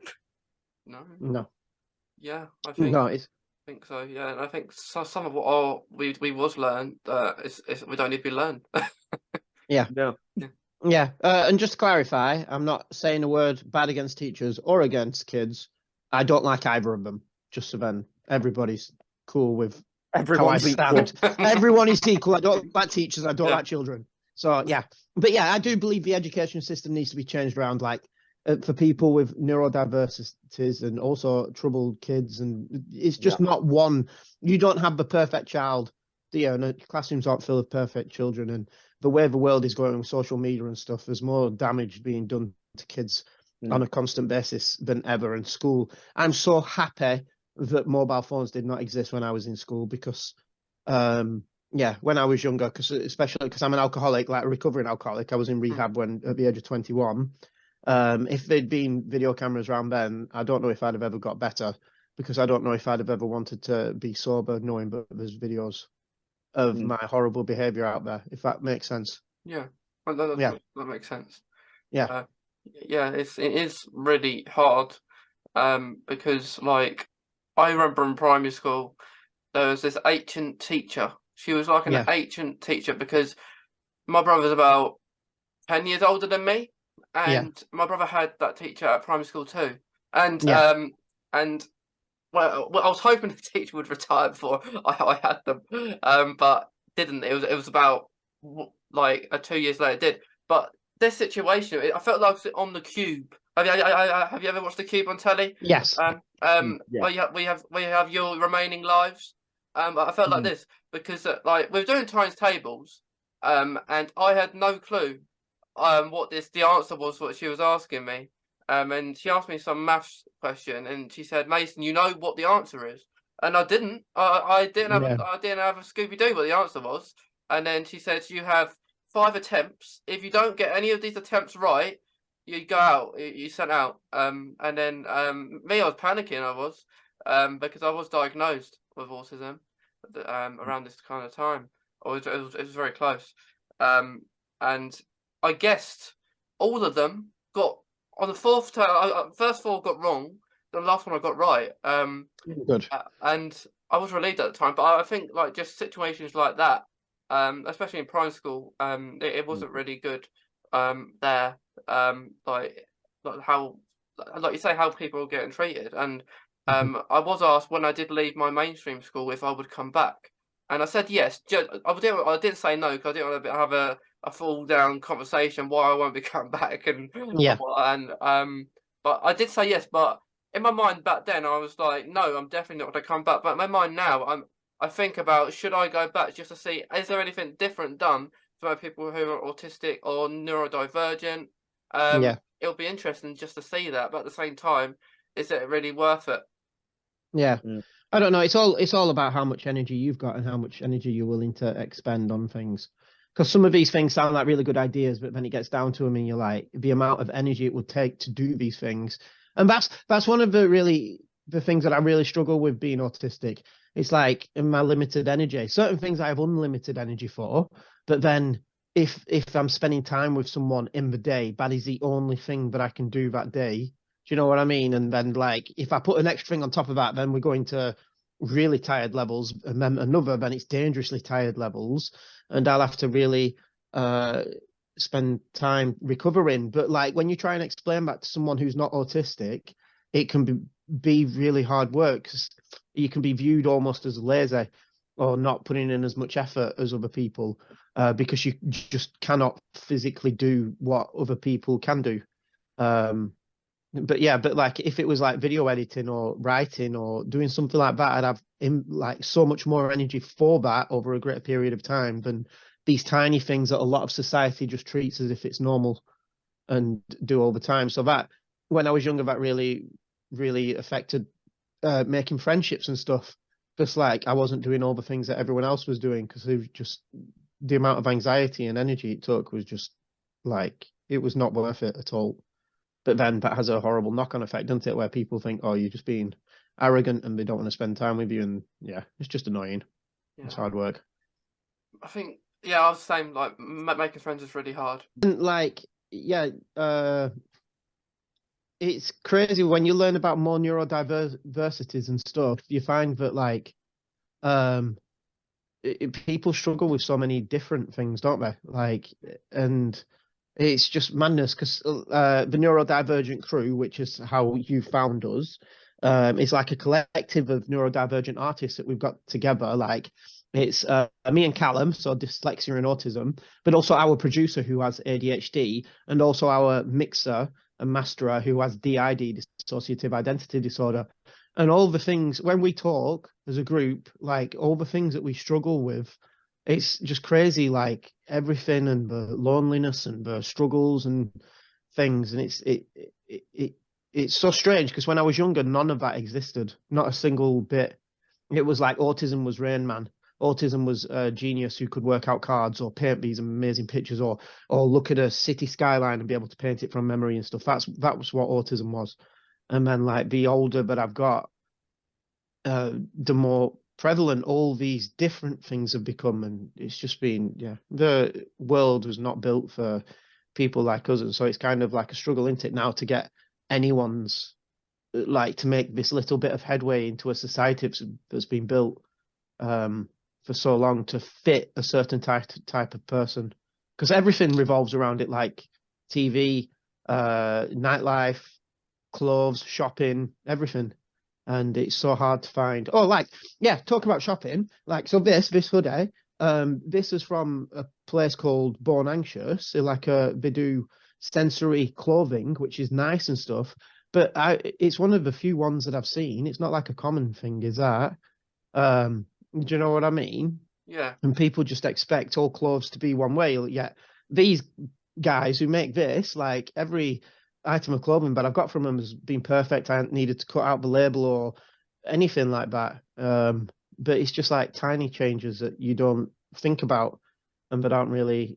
No. Yeah, I think so. Yeah, and I think some of what we was learned is we don't need to be learned. Yeah. No. Yeah. And just to clarify, I'm not saying a word bad against teachers or against kids. I don't like either of them. Just so then everybody's cool with Everyone's how I stand. equal. Everyone is equal. I don't like teachers. I don't Yeah. like children. So yeah, but yeah, I do believe the education system needs to be changed around, like for people with neurodiversities and also troubled kids, and it's just not one. You don't have the perfect child. And classrooms aren't full of perfect children, and the way the world is going with social media and stuff, there's more damage being done to kids on a constant basis than ever in school. I'm so happy that mobile phones did not exist when I was in school, because when I was younger, especially because I'm an alcoholic, like a recovering alcoholic, I was in rehab when at the age of 21. If there'd been video cameras around then, I don't know if I'd have ever got better, because I don't know if I'd have ever wanted to be sober knowing that there's videos of my horrible behavior out there, if that makes sense. Yeah, that makes sense. Yeah. It is really hard, because like I remember in primary school there was this ancient teacher. She was like an ancient teacher, because my brother's about 10 years older than me, and my brother had that teacher at primary school too. And well, I was hoping the teacher would retire before I had them, but didn't. It was about like 2 years later it did. But this situation, I felt like I was on the Cube. Have you ever watched the Cube on telly? Yes. We have your remaining lives. I felt like this because like we were doing times tables, and I had no clue what the answer was, what she was asking me. And she asked me some maths question, and she said, "Mason, you know what the answer is?" And I didn't. I didn't have a Scooby Doo what the answer was. And then she said, "You have 5 attempts. If you don't get any of these attempts right, you go out. You sent out." And then me, I was panicking. I was because I was diagnosed with autism around this kind of time. It was very close. And I guessed all of them got. On the fourth first 4 got wrong. The last one I got right. Good. And I was relieved at the time. But I think like just situations like that, especially in primary school, it wasn't really good. There, like how, like you say, how people are getting treated. And I was asked when I did leave my mainstream school if I would come back, and I said yes. I didn't say no, because I didn't want to have a full down conversation why I won't be coming back but I did say yes. But in my mind back then I was like, no, I'm definitely not going to come back. But in my mind now I think about, should I go back just to see is there anything different done for people who are autistic or neurodivergent. It'll be interesting just to see that, but at the same time, is it really worth it? I don't know, it's all about how much energy you've got and how much energy you're willing to expend on things. Because some of these things sound like really good ideas, but then it gets down to them and you're like, the amount of energy it would take to do these things. And that's one of the things that I really struggle with being autistic. It's like in my limited energy, certain things I have unlimited energy for, but then if I'm spending time with someone in the day, that is the only thing that I can do that day. Do you know what I mean? And then like if I put an extra thing on top of that, then we're going to really tired levels, and then another, then it's dangerously tired levels, and I'll have to really spend time recovering. But like when you try and explain that to someone who's not autistic, it can be really hard work, 'cause you can be viewed almost as lazy or not putting in as much effort as other people, because you just cannot physically do what other people can do. But yeah, but like if it was like video editing or writing or doing something like that, I'd have like so much more energy for that over a greater period of time than these tiny things that a lot of society just treats as if it's normal and do all the time. So that when I was younger, that really affected making friendships and stuff. Just like I wasn't doing all the things that everyone else was doing, because it was just the amount of anxiety and energy it took was just like it was not worth it at all. But then that has a horrible knock-on effect, doesn't it? Where people think, oh, you're just being arrogant and they don't want to spend time with you. And yeah, it's just annoying. Yeah. It's hard work. I think, yeah, I was the same. Like making friends is really hard. And like, yeah, it's crazy when you learn about more neurodiversities and stuff. You find that like, people struggle with so many different things, don't they? Like, and it's just madness, because the Neurodivergent Crew, which is how you found us, it's like a collective of neurodivergent artists that we've got together. Like it's me and Callum, so dyslexia and autism, but also our producer who has ADHD, and also our mixer and masterer who has DID, dissociative identity disorder. And all the things, when we talk as a group, like all the things that we struggle with, it's just crazy, like everything, and the loneliness and the struggles and things. And it's so strange, because when I was younger, none of that existed, not a single bit. It was like autism was Rain Man. Autism was a genius who could work out cards or paint these amazing pictures, or look at a city skyline and be able to paint it from memory and stuff. That was what autism was. And then like the older that I've got, the more prevalent all these different things have become. And it's just been, yeah, the world was not built for people like us. And so it's kind of like a struggle, isn't it, now to get anyone's, like, to make this little bit of headway into a society that's been built for so long to fit a certain type of person. Because everything revolves around it, like TV, nightlife, clothes, shopping, everything. And it's so hard to find. Oh, like, yeah, talk about shopping. Like, so this hoodie, this is from a place called Born Anxious. They do sensory clothing, which is nice and stuff. But it's one of the few ones that I've seen. It's not like a common thing, is that? Do you know what I mean? Yeah. And people just expect all clothes to be one way. Yet these guys who make this, like every item of clothing that I've got from them has been perfect. I haven't needed to cut out the label or anything like that. But it's just like tiny changes that you don't think about and that aren't really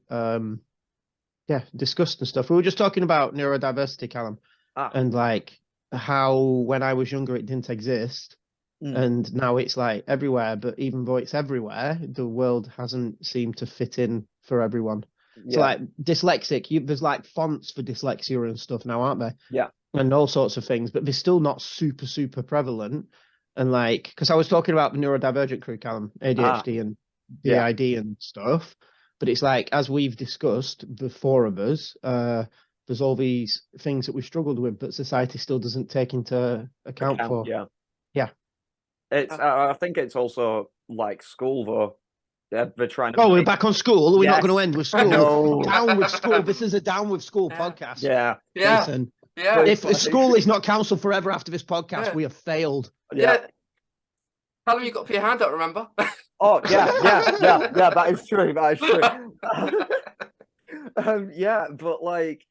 discussed and stuff. We were just talking about neurodiversity, Callum, and like how when I was younger it didn't exist. And now it's like everywhere, but even though it's everywhere, the world hasn't seemed to fit in for everyone. Yeah. So like dyslexic, there's like fonts for dyslexia and stuff now, aren't there? Yeah. And all sorts of things, but they're still not super prevalent. And like, because I was talking about the Neurodivergent Crew, Callum, ADHD and DID and stuff, but it's like, as we've discussed, the four of us, there's all these things that we've struggled with, but society still doesn't take into account for. Yeah. Yeah. It's. I think it's also like school, though. They're trying to. Oh, we're back on school. We're not going to end with school. No. Down with school. This is a down with school podcast. Yeah. Jason. Yeah. If school is not cancelled forever after this podcast, we have failed. Yeah. Callum, you got to put your hand up, remember? Oh, yeah. That is true. That is true. Yeah, but like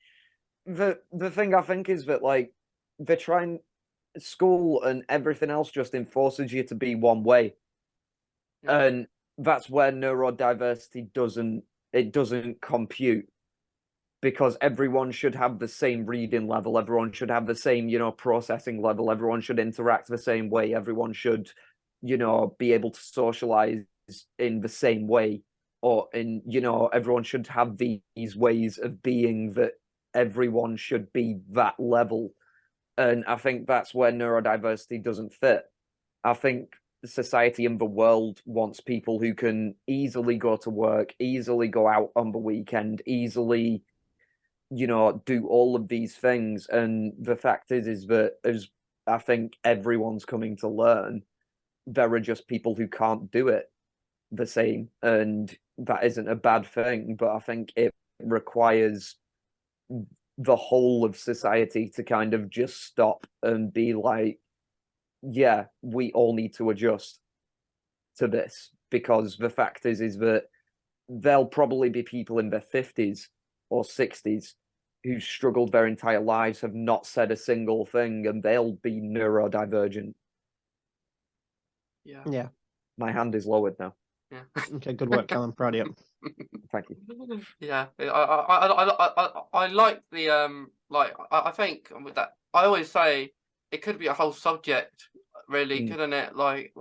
the thing I think is that like they're trying. School and everything else just enforces you to be one way, and that's where neurodiversity doesn't compute, because everyone should have the same reading level, everyone should have the same processing level, everyone should interact the same way, everyone should be able to socialize in the same way or in, you know, everyone should have these ways of being, that everyone should be that level. And I think that's where neurodiversity doesn't fit. I think society and the world wants people who can easily go to work, easily go out on the weekend, easily, you know, do all of these things. And the fact is that, as I think everyone's coming to learn, there are just people who can't do it the same. And that isn't a bad thing, but I think it requires the whole of society to kind of just stop and be like, yeah, we all need to adjust to this, because the fact is that there'll probably be people in their 50s or 60s who struggled their entire lives, have not said a single thing, and they'll be neurodivergent. Yeah. Yeah. My hand is lowered now. Yeah. Okay, good work, Callum. Proud of you. Thank you. Yeah, I like the like I think with that, I always say it could be a whole subject, really, couldn't it? Like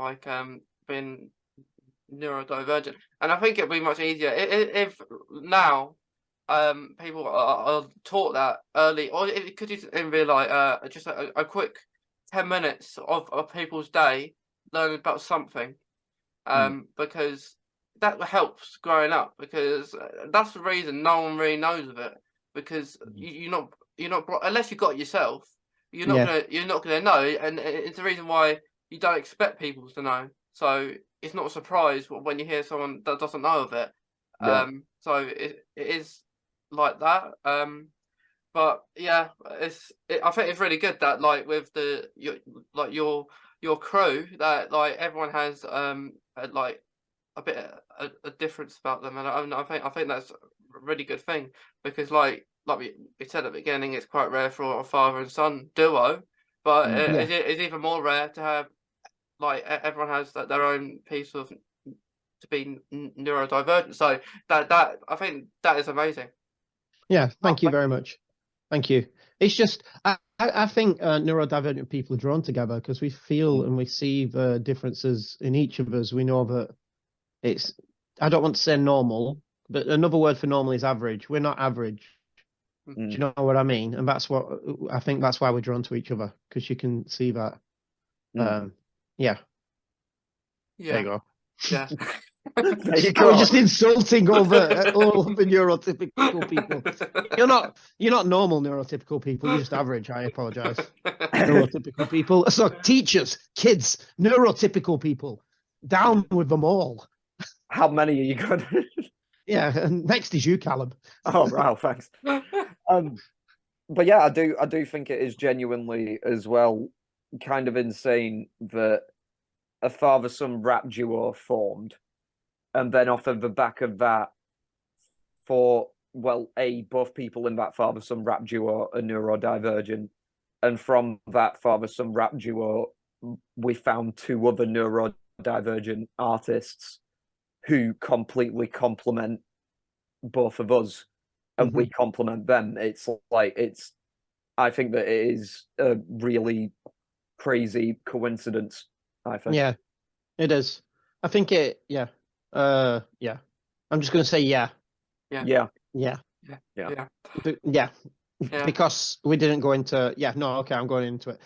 being neurodivergent, and I think it'd be much easier if now people are taught that early, or it could even be like just a quick 10 minutes of people's day learning about something, because that helps growing up, because that's the reason no one really knows of it, because you're not unless you got it yourself, you're not gonna know, and it's the reason why you don't expect people to know. So it's not a surprise when you hear someone that doesn't know of it. So it is like that. But yeah, I think it's really good that, like, with your crew, that like everyone has like a bit a difference about them, and I think that's a really good thing, because like we said at the beginning, it's quite rare for a father and son duo, but it's even more rare to have, like, everyone has their own piece of to be neurodivergent. So that I think that is amazing. Yeah, thank you very much. Thank you. It's just I think neurodivergent people are drawn together because we feel and we see the differences in each of us. We know that it's, I don't want to say normal, but another word for normal is average. We're not average. Do you know what I mean? And that's what I think, that's why we're drawn to each other, because you can see that. Yeah. There you go. Yeah. There you I go. was just insulting all the neurotypical people. You're not normal neurotypical people. You're just average. I apologize. Neurotypical people. So teachers, kids, neurotypical people, down with them all. How many are you going? Yeah, and next is you, Callum. Oh, wow, thanks. But yeah, I do think it is genuinely as well kind of insane that a father-son rap duo formed, and then off of the back of that, both people in that father-son rap duo are neurodivergent, and from that father-son rap duo, we found two other neurodivergent artists who completely complement both of us, and we complement them. It's like, I think that it is a really crazy coincidence, I think. Yeah, it is. I think it, yeah. Yeah. I'm just going to say yeah. Yeah. Because we didn't go into, okay, I'm going into it.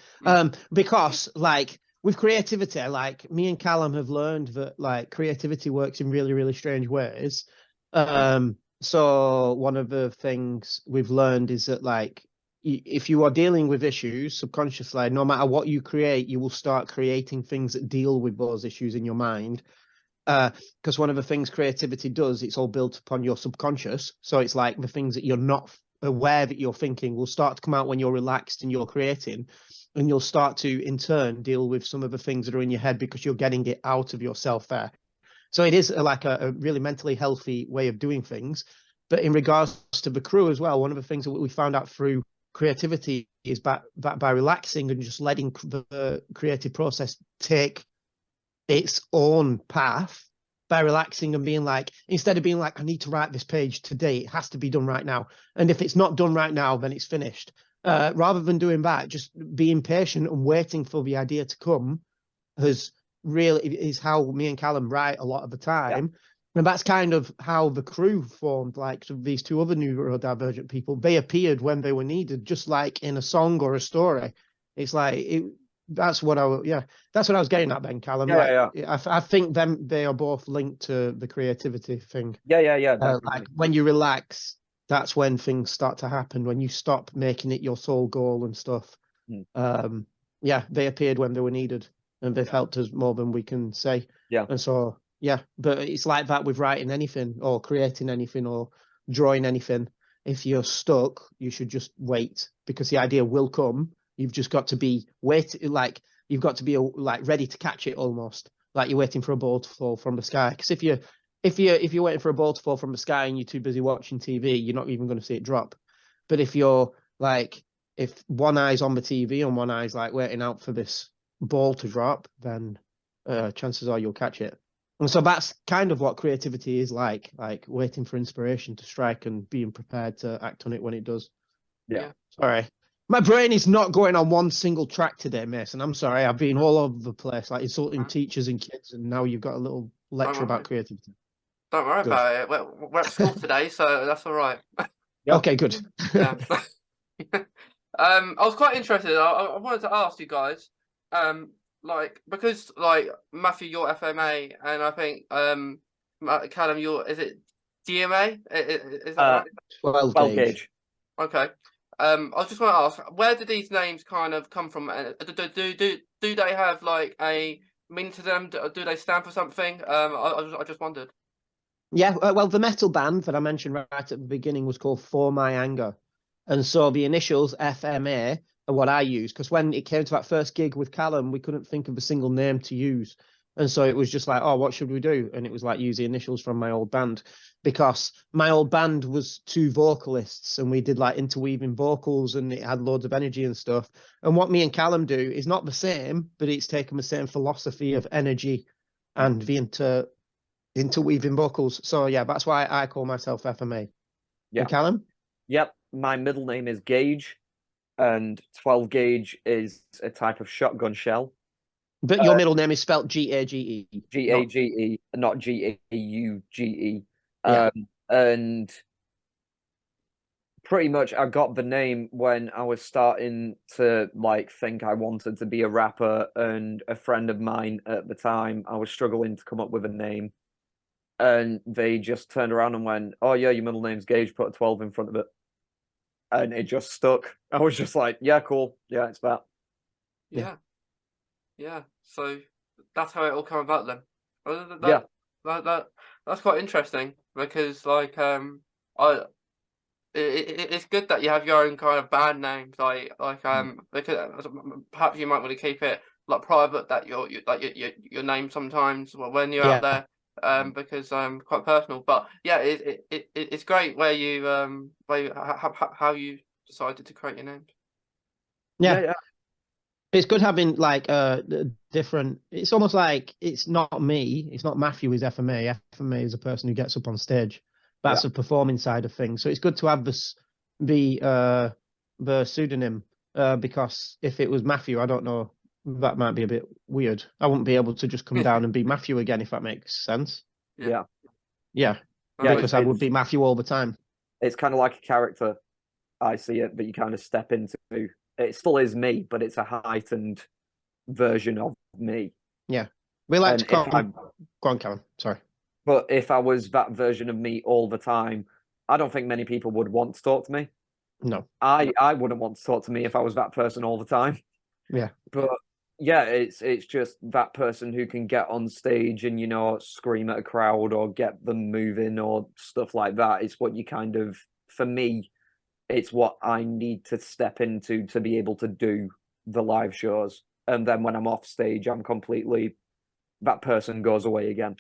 Because, like, with creativity, like, me and Callum have learned that, like, creativity works in really, really strange ways. So one of the things we've learned is that, like, if you are dealing with issues subconsciously, no matter what you create, you will start creating things that deal with those issues in your mind. Because one of the things creativity does, it's all built upon your subconscious. So it's like the things that you're not aware that you're thinking will start to come out when you're relaxed and you're creating, and you'll start to in turn deal with some of the things that are in your head because you're getting it out of yourself there. So it is like a really mentally healthy way of doing things. But in regards to the crew as well, one of the things that we found out through creativity is that by relaxing and just letting the creative process take its own path, by relaxing and being like, instead of being like, I need to write this page today, it has to be done right now. And if it's not done right now, then it's finished. Rather than doing that, just being patient and waiting for the idea to come is how me and Callum write a lot of the time. And that's kind of how the crew formed, like these two other neurodivergent people. They appeared when they were needed, just like in a song or a story. It's like, that's what that's what I was getting at then, Callum. I think they are both linked to the creativity thing. Definitely. Like when you relax, that's when things start to happen, when you stop making it your sole goal and stuff. They appeared when they were needed, and they've helped us more than we can say. And so but it's like that with writing anything or creating anything or drawing anything. If you're stuck, you should just wait, because the idea will come. You've just got to be you've got to be ready to catch it, almost like you're waiting for a ball to fall from the sky. Because if you're waiting for a ball to fall from the sky and you're too busy watching TV, you're not even going to see it drop. But if you're if one eye's on the TV and one eye's like waiting out for this ball to drop, then chances are you'll catch it. And so that's kind of what creativity is like waiting for inspiration to strike and being prepared to act on it when it does. Sorry. My brain is not going on one single track today, Mason. I'm sorry. I've been all over the place, like insulting teachers and kids, and now you've got a little lecture about creativity. Don't worry about it. We're at school today, so that's all right. Okay, good. I was quite interested. I wanted to ask you guys, because Matthew, you're FMA, and I think Callum, is it GMA? Is that right? 12-gauge. Okay. I was just want to ask, where do these names kind of come from? Do they have a meaning to them? Do they stand for something? I just wondered. Yeah, well, the metal band that I mentioned right at the beginning was called For My Anger. And so the initials FMA are what I use, because when it came to that first gig with Callum, we couldn't think of a single name to use. And so it was just like, oh, what should we do? And it was like, use the initials from my old band, because my old band was 2 vocalists and we did interweaving vocals and it had loads of energy and stuff. And what me and Callum do is not the same, but it's taken the same philosophy of energy and the interweaving vocals. So yeah, that's why I call myself FMA. And Callum? Yep. My middle name is Gage, and 12-gauge is a type of shotgun shell. But your middle name is spelled G-A-G-E. G-A-G-E, not G-A-U-G-E. And pretty much I got the name when I was starting to think I wanted to be a rapper, and a friend of mine at the time, I was struggling to come up with a name. And they just turned around and went, oh yeah, your middle name's Gage, put a 12 in front of it. And it just stuck. I was just like, yeah, cool. Yeah, it's that. Yeah. So that's how it all came about then. That's quite interesting, because it's good that you have your own kind of band names, because perhaps you might want to keep it private, that your name sometimes when you're out there. Because quite personal, but yeah, it's great how you decided to create your names. Yeah. It's good having different. It's almost like it's not me. It's not Matthew is FMA. FMA is a person who gets up on stage. That's the performing side of things. So it's good to have the pseudonym, because if it was Matthew, I don't know. That might be a bit weird. I wouldn't be able to just come down and be Matthew again, if that makes sense. Yeah. Because I would be Matthew all the time. It's kind of like a character. I see it, but you kind of step into. It still is me, but it's a heightened version of me. Yeah. We like to call. Go on, Callum. Sorry. But if I was that version of me all the time, I don't think many people would want to talk to me. No. I wouldn't want to talk to me if I was that person all the time. Yeah. But yeah, it's just that person who can get on stage and, scream at a crowd or get them moving or stuff like that. It's what you kind of, for me, it's what I need to step into to be able to do the live shows. And then when I'm off stage, I'm completely, that person goes away again.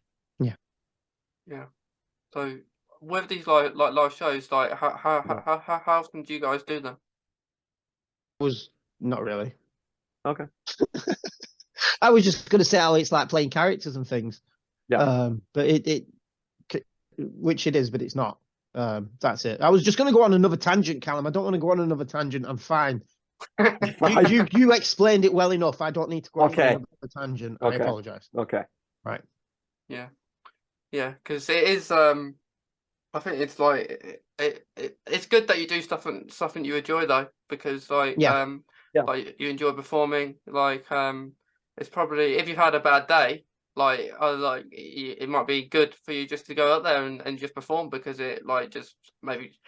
Yeah. So with these live shows, how often do you guys do them? Was not really. Okay. I was just going to say how it's like playing characters and things. Yeah. But which it is, but it's not. That's it. I was just going to go on another tangent, Callum. I don't want to go on another tangent. I'm fine. You explained it well enough. I don't need to go on another tangent. I apologize. Okay. Right. Yeah. Yeah, because it is. I think it's like it's good that you do stuff that you enjoy though, because Yeah. like you enjoy performing. Like it's probably if you've had a bad day, it might be good for you just to go out there and just perform because it like just maybe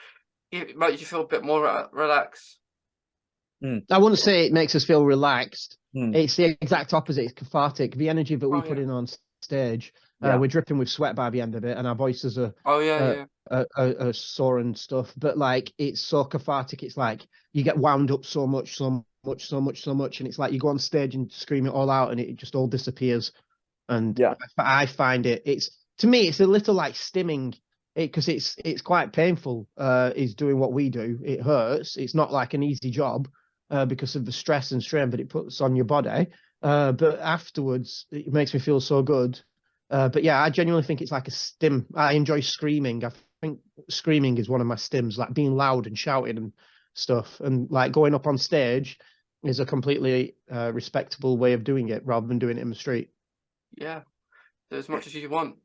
it makes you feel a bit more relaxed. I wouldn't say it makes us feel relaxed. Mm. It's the exact opposite. It's cathartic. The energy that we Oh put yeah. in on stage, Yeah. we're dripping with sweat by the end of it, and our voices Oh yeah, uh, yeah. are sore and stuff. But like, it's so cathartic. It's like you get wound up so much, and it's like you go on stage and scream it all out, and it just all disappears. And Yeah. I find it's to me, it's a little like stimming. Because it's quite painful. Is doing what we do. It hurts. It's not like an easy job. Because of the stress and strain that it puts on your body. But afterwards, it makes me feel so good. But yeah, I genuinely think it's like a stim. I enjoy screaming. I think screaming is one of my stims, like being loud and shouting and stuff. And like going up on stage is a completely respectable way of doing it rather than doing it in the street. Yeah, as much as you want.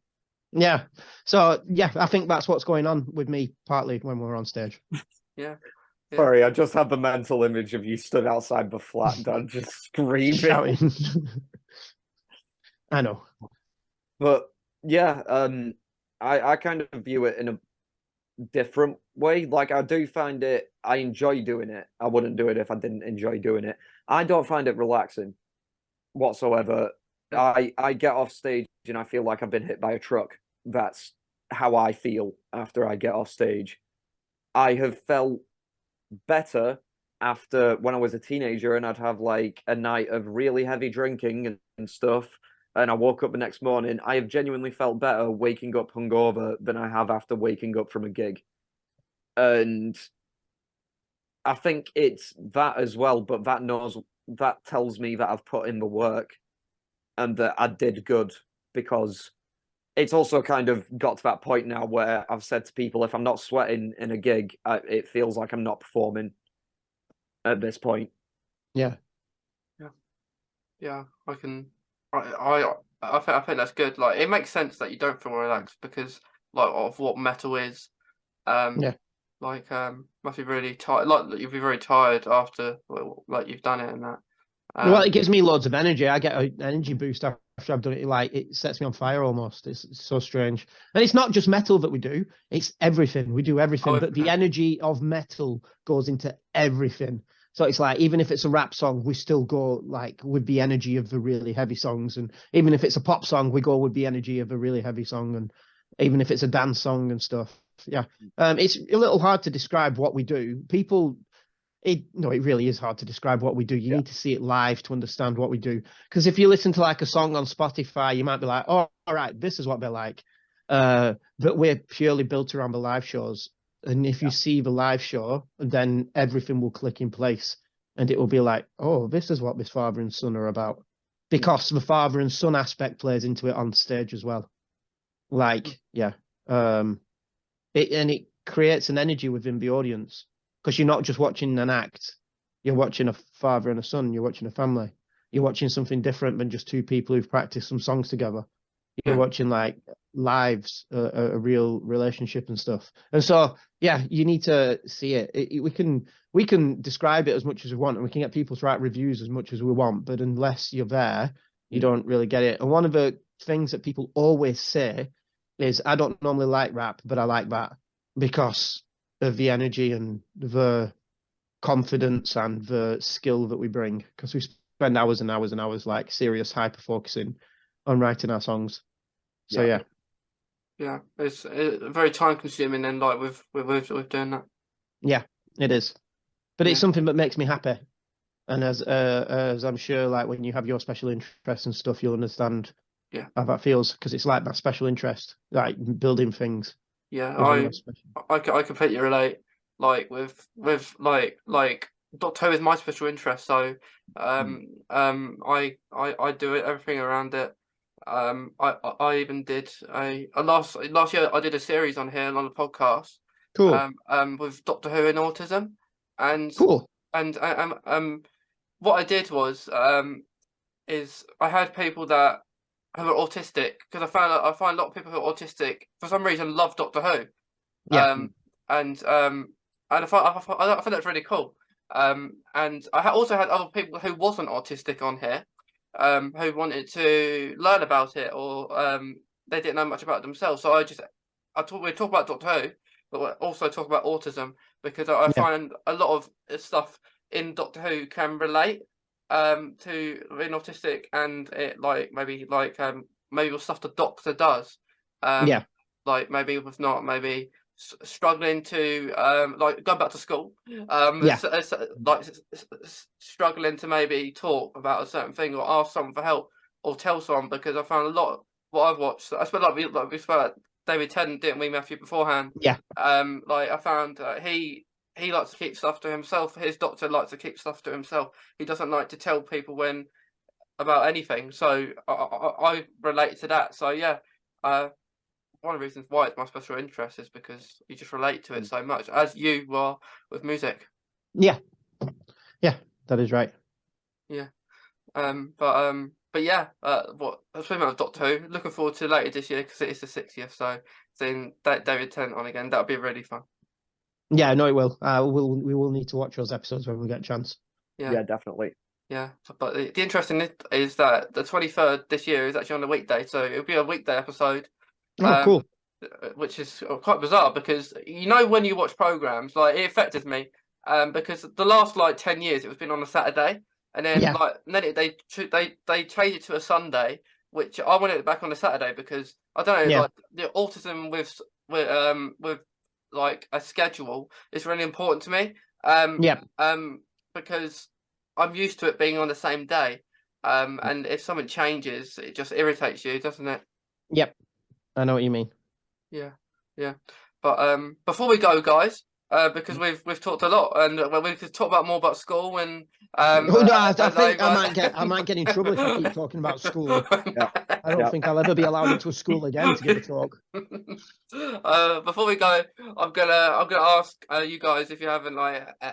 Yeah. So yeah, I think that's what's going on with me partly when we're on stage. Yeah. Yeah. Sorry, I just had the mental image of you stood outside the flat, Dad, just screaming. Shouting. I know. But yeah, I kind of view it in a different way. Like I do find I enjoy doing it. I wouldn't do it if I didn't enjoy doing it. I don't find it relaxing whatsoever. Yeah. I get off stage and I feel like I've been hit by a truck. That's how I feel after I get off stage. I have felt better after when I was a teenager and I'd have like a night of really heavy drinking and stuff. And I woke up the next morning. I have genuinely felt better waking up hungover than I have after waking up from a gig. And I think it's that as well, but that tells me that I've put in the work and that I did good because it's also kind of got to that point now where I've said to people, if I'm not sweating in a gig, it feels like I'm not performing at this point. Yeah. Yeah, I can. I think that's good. Like, it makes sense that you don't feel relaxed because, like, of what metal is. Yeah. Must be really tired. Like, you'll be very tired after, like, you've done it and that. Well, it gives me loads of energy. I get an energy boost after I've done it. Like it sets me on fire almost. It's so strange. And it's not just metal that we do. It's everything. We do everything. But the everything. energy of metal goes into everything. So it's like, even if it's a rap song, we still go like with the energy of the really heavy songs. And even if it's a pop song, we go with the energy of a really heavy song. And even if it's a dance song and stuff. Yeah. It's a little hard to describe what we do. It really is hard to describe what we do. You need to see it live to understand what we do. Because if you listen to like a song on Spotify, you might be like, oh, all right, this is what they're like. But we're purely built around the live shows. And if you see the live show, then everything will click in place. And it will be like, oh, this is what this father and son are about. Because the father and son aspect plays into it on stage as well. Like, yeah. It creates an energy within the audience. Because you're not just watching an act, you're watching a father and a son, you're watching a family. You're watching something different than just two people who've practiced some songs together. You're watching like lives, a real relationship and stuff. And so, yeah, you need to see it. We can describe it as much as we want, and we can get people to write reviews as much as we want. But unless you're there, you don't really get it. And one of the things that people always say is, I don't normally like rap, but I like that because of the energy and the confidence and the skill that we bring, because we spend hours and hours and hours like serious hyper focusing on writing our songs. So yeah, it's very time consuming and like with doing that. Yeah, it is, but it's Yeah. something that makes me happy. And as I'm sure, like when you have your special interests and stuff, you'll understand how that feels, because it's like my special interest, like building things. Yeah, is one of my special. I completely relate. Like with like Doctor Who is my special interest, so I do it everything around it. I even did a last year I did a series on here on the podcast. Cool. With Doctor Who and autism, and Cool. what I did was is I had people that who are autistic, because I find a lot of people who are autistic for some reason love Doctor Who. Yeah. And I find that's really cool. And I also had other people who wasn't autistic on here, who wanted to learn about it, or they didn't know much about it themselves. So we talk about Doctor Who, but we also talk about autism, because I Yeah. find a lot of stuff in Doctor Who can relate to being autistic, and it maybe with stuff the Doctor does. Yeah. Like maybe with not maybe struggling to like going back to school, Yeah. struggling to maybe talk about a certain thing, or ask someone for help, or tell someone, because I found a lot of what I've watched. I suppose we spoke about David Tennant, didn't we, Matthew, beforehand? Yeah. Like I found he likes to keep stuff to himself. His doctor likes to keep stuff to himself. He doesn't like to tell people about anything. So I relate to that. So yeah, one of the reasons why it's my special interest is because you just relate to it so much, as you are with music. Yeah. Yeah, that is right. Yeah. But yeah, what I was talking about Doctor Who. Looking forward to later this year, because it is the 60th. So seeing David Tennant on again, that'll be really fun. Yeah, no, it will. We will need to watch those episodes when we get a chance. Yeah, definitely. Yeah, but the interesting is that the 23rd this year is actually on a weekday, so it'll be a weekday episode. Oh, cool. Which is quite bizarre, because when you watch programs, like it affected me, because the last 10 years it was been on a Saturday, and then they changed it to a Sunday, which I wanted it back on a Saturday, because I don't know, the autism with like a schedule is really important to me. Because I'm used to it being on the same day, and if something changes, it just irritates you, doesn't it? Yep, I know what you mean. Yeah. But before we go, guys, because we've talked a lot, and we could talk about more about school, and I think I might get in trouble if I keep talking about school. I don't think I'll ever be allowed into a school again to give a talk. Before we go, I'm gonna ask you guys if you have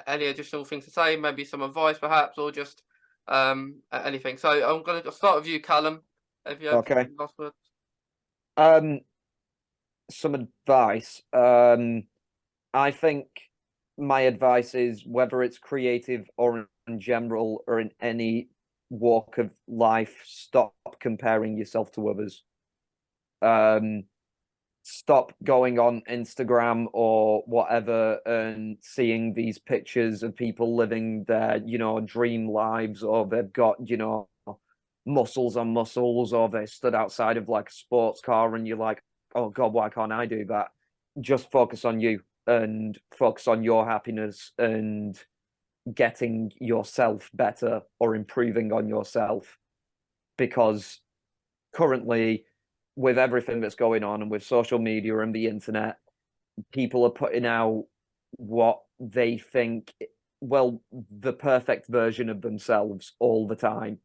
any additional things to say, maybe some advice perhaps, or just anything. So I'm gonna start with you, Callum. If you have last words. Some advice. I think my advice is, whether it's creative or in general or in any walk of life, stop comparing yourself to others. Stop going on Instagram or whatever and seeing these pictures of people living their, dream lives, or they've got, muscles on muscles, or they stood outside of like a sports car, and you're like, oh God, why can't I do that? Just focus on you, and focus on your happiness, and getting yourself better, or improving on yourself. Because currently, with everything that's going on, and with social media and the internet, people are putting out what they think, the perfect version of themselves all the time.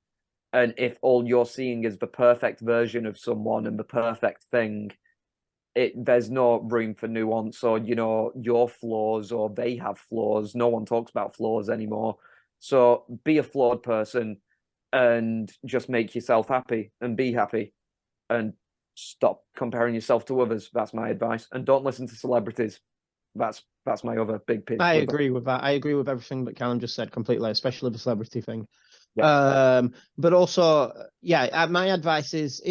And if all you're seeing is the perfect version of someone and the perfect thing, there's no room for nuance, or your flaws, or they have flaws. No one talks about flaws anymore. So be a flawed person, and just make yourself happy, and be happy, and stop comparing yourself to others. That's my advice. And don't listen to celebrities. That's my other big pitch. I agree with that. I agree with everything that Callum just said completely, especially the celebrity thing. But also, my advice is,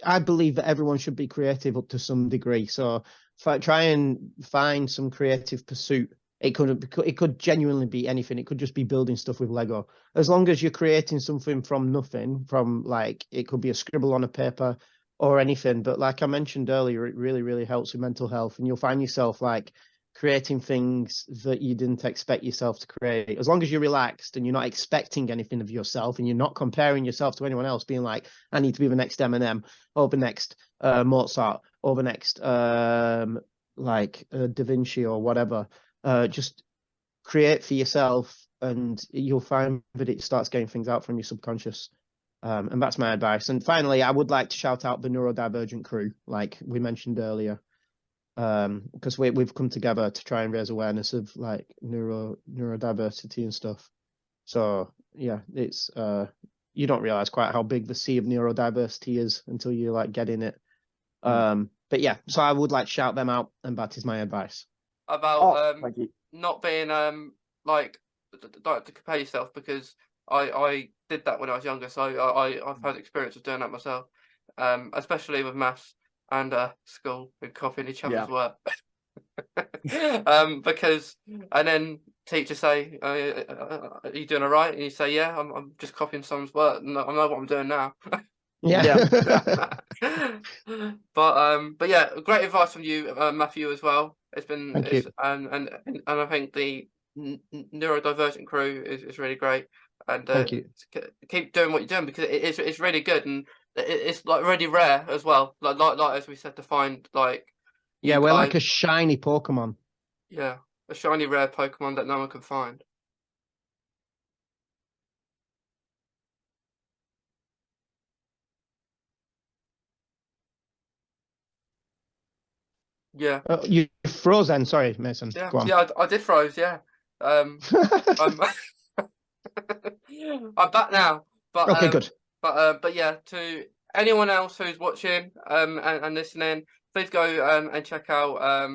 I believe that everyone should be creative up to some degree. So try and find some creative pursuit. It could genuinely be anything. It could just be building stuff with Lego. As long as you're creating something from nothing, it could be a scribble on a paper or anything. But like I mentioned earlier, it really, really helps with mental health, and you'll find yourself creating things that you didn't expect yourself to create. As long as you're relaxed and you're not expecting anything of yourself, and you're not comparing yourself to anyone else, being like, I need to be the next Eminem, or the next Mozart, or the next Da Vinci, or whatever. Just create for yourself, and you'll find that it starts getting things out from your subconscious. And that's my advice. And finally, I would like to shout out the Neurodivergent Crew, like we mentioned earlier, because we've come together to try and raise awareness of neurodiversity and stuff. So yeah, it's you don't realize quite how big the sea of neurodiversity is until you like get in it. But yeah, so I would like shout them out, and that is my advice. About Thank you. not being like to compare yourself, because I did that when I was younger, so I've had experience of doing that myself, especially with maths and school and copying each other's work. Because and then teachers say, are you doing all right? And you say, yeah, I'm just copying someone's work, and I know what I'm doing now. Yeah. But yeah, great advice from you, Matthew, as well. It's been Thank you. And I think the Neurodivergent Crew is really great, and Thank you. keep doing what you're doing, because it's really good, and it's like really rare as well. Like as we said, to find like Yeah, you we're guys, like a shiny Pokemon. yeah, a shiny rare Pokemon that no one can find. Yeah, You froze then. Sorry, Mason. yeah, Go on. yeah. I did froze. Yeah. I'm I'm back now. But Okay, good. But yeah, to anyone else who's watching and listening, please go and check out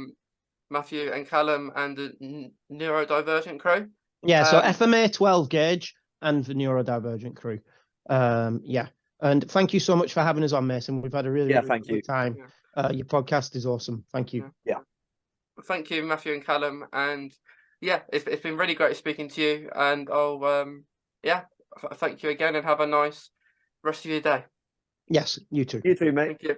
Matthew and Callum and the Neurodivergent Crew. Yeah, so FMA12gage and the Neurodivergent Crew. Yeah, and thank you so much for having us on, Mason. We've had a really, really thank good you. time. Your podcast is awesome. Thank you. Yeah. Thank you, Matthew and Callum, and yeah, it's been really great speaking to you. And I'll yeah, thank you again, and have a nice rest of your day. Yes, you too. You too, mate. Thank you.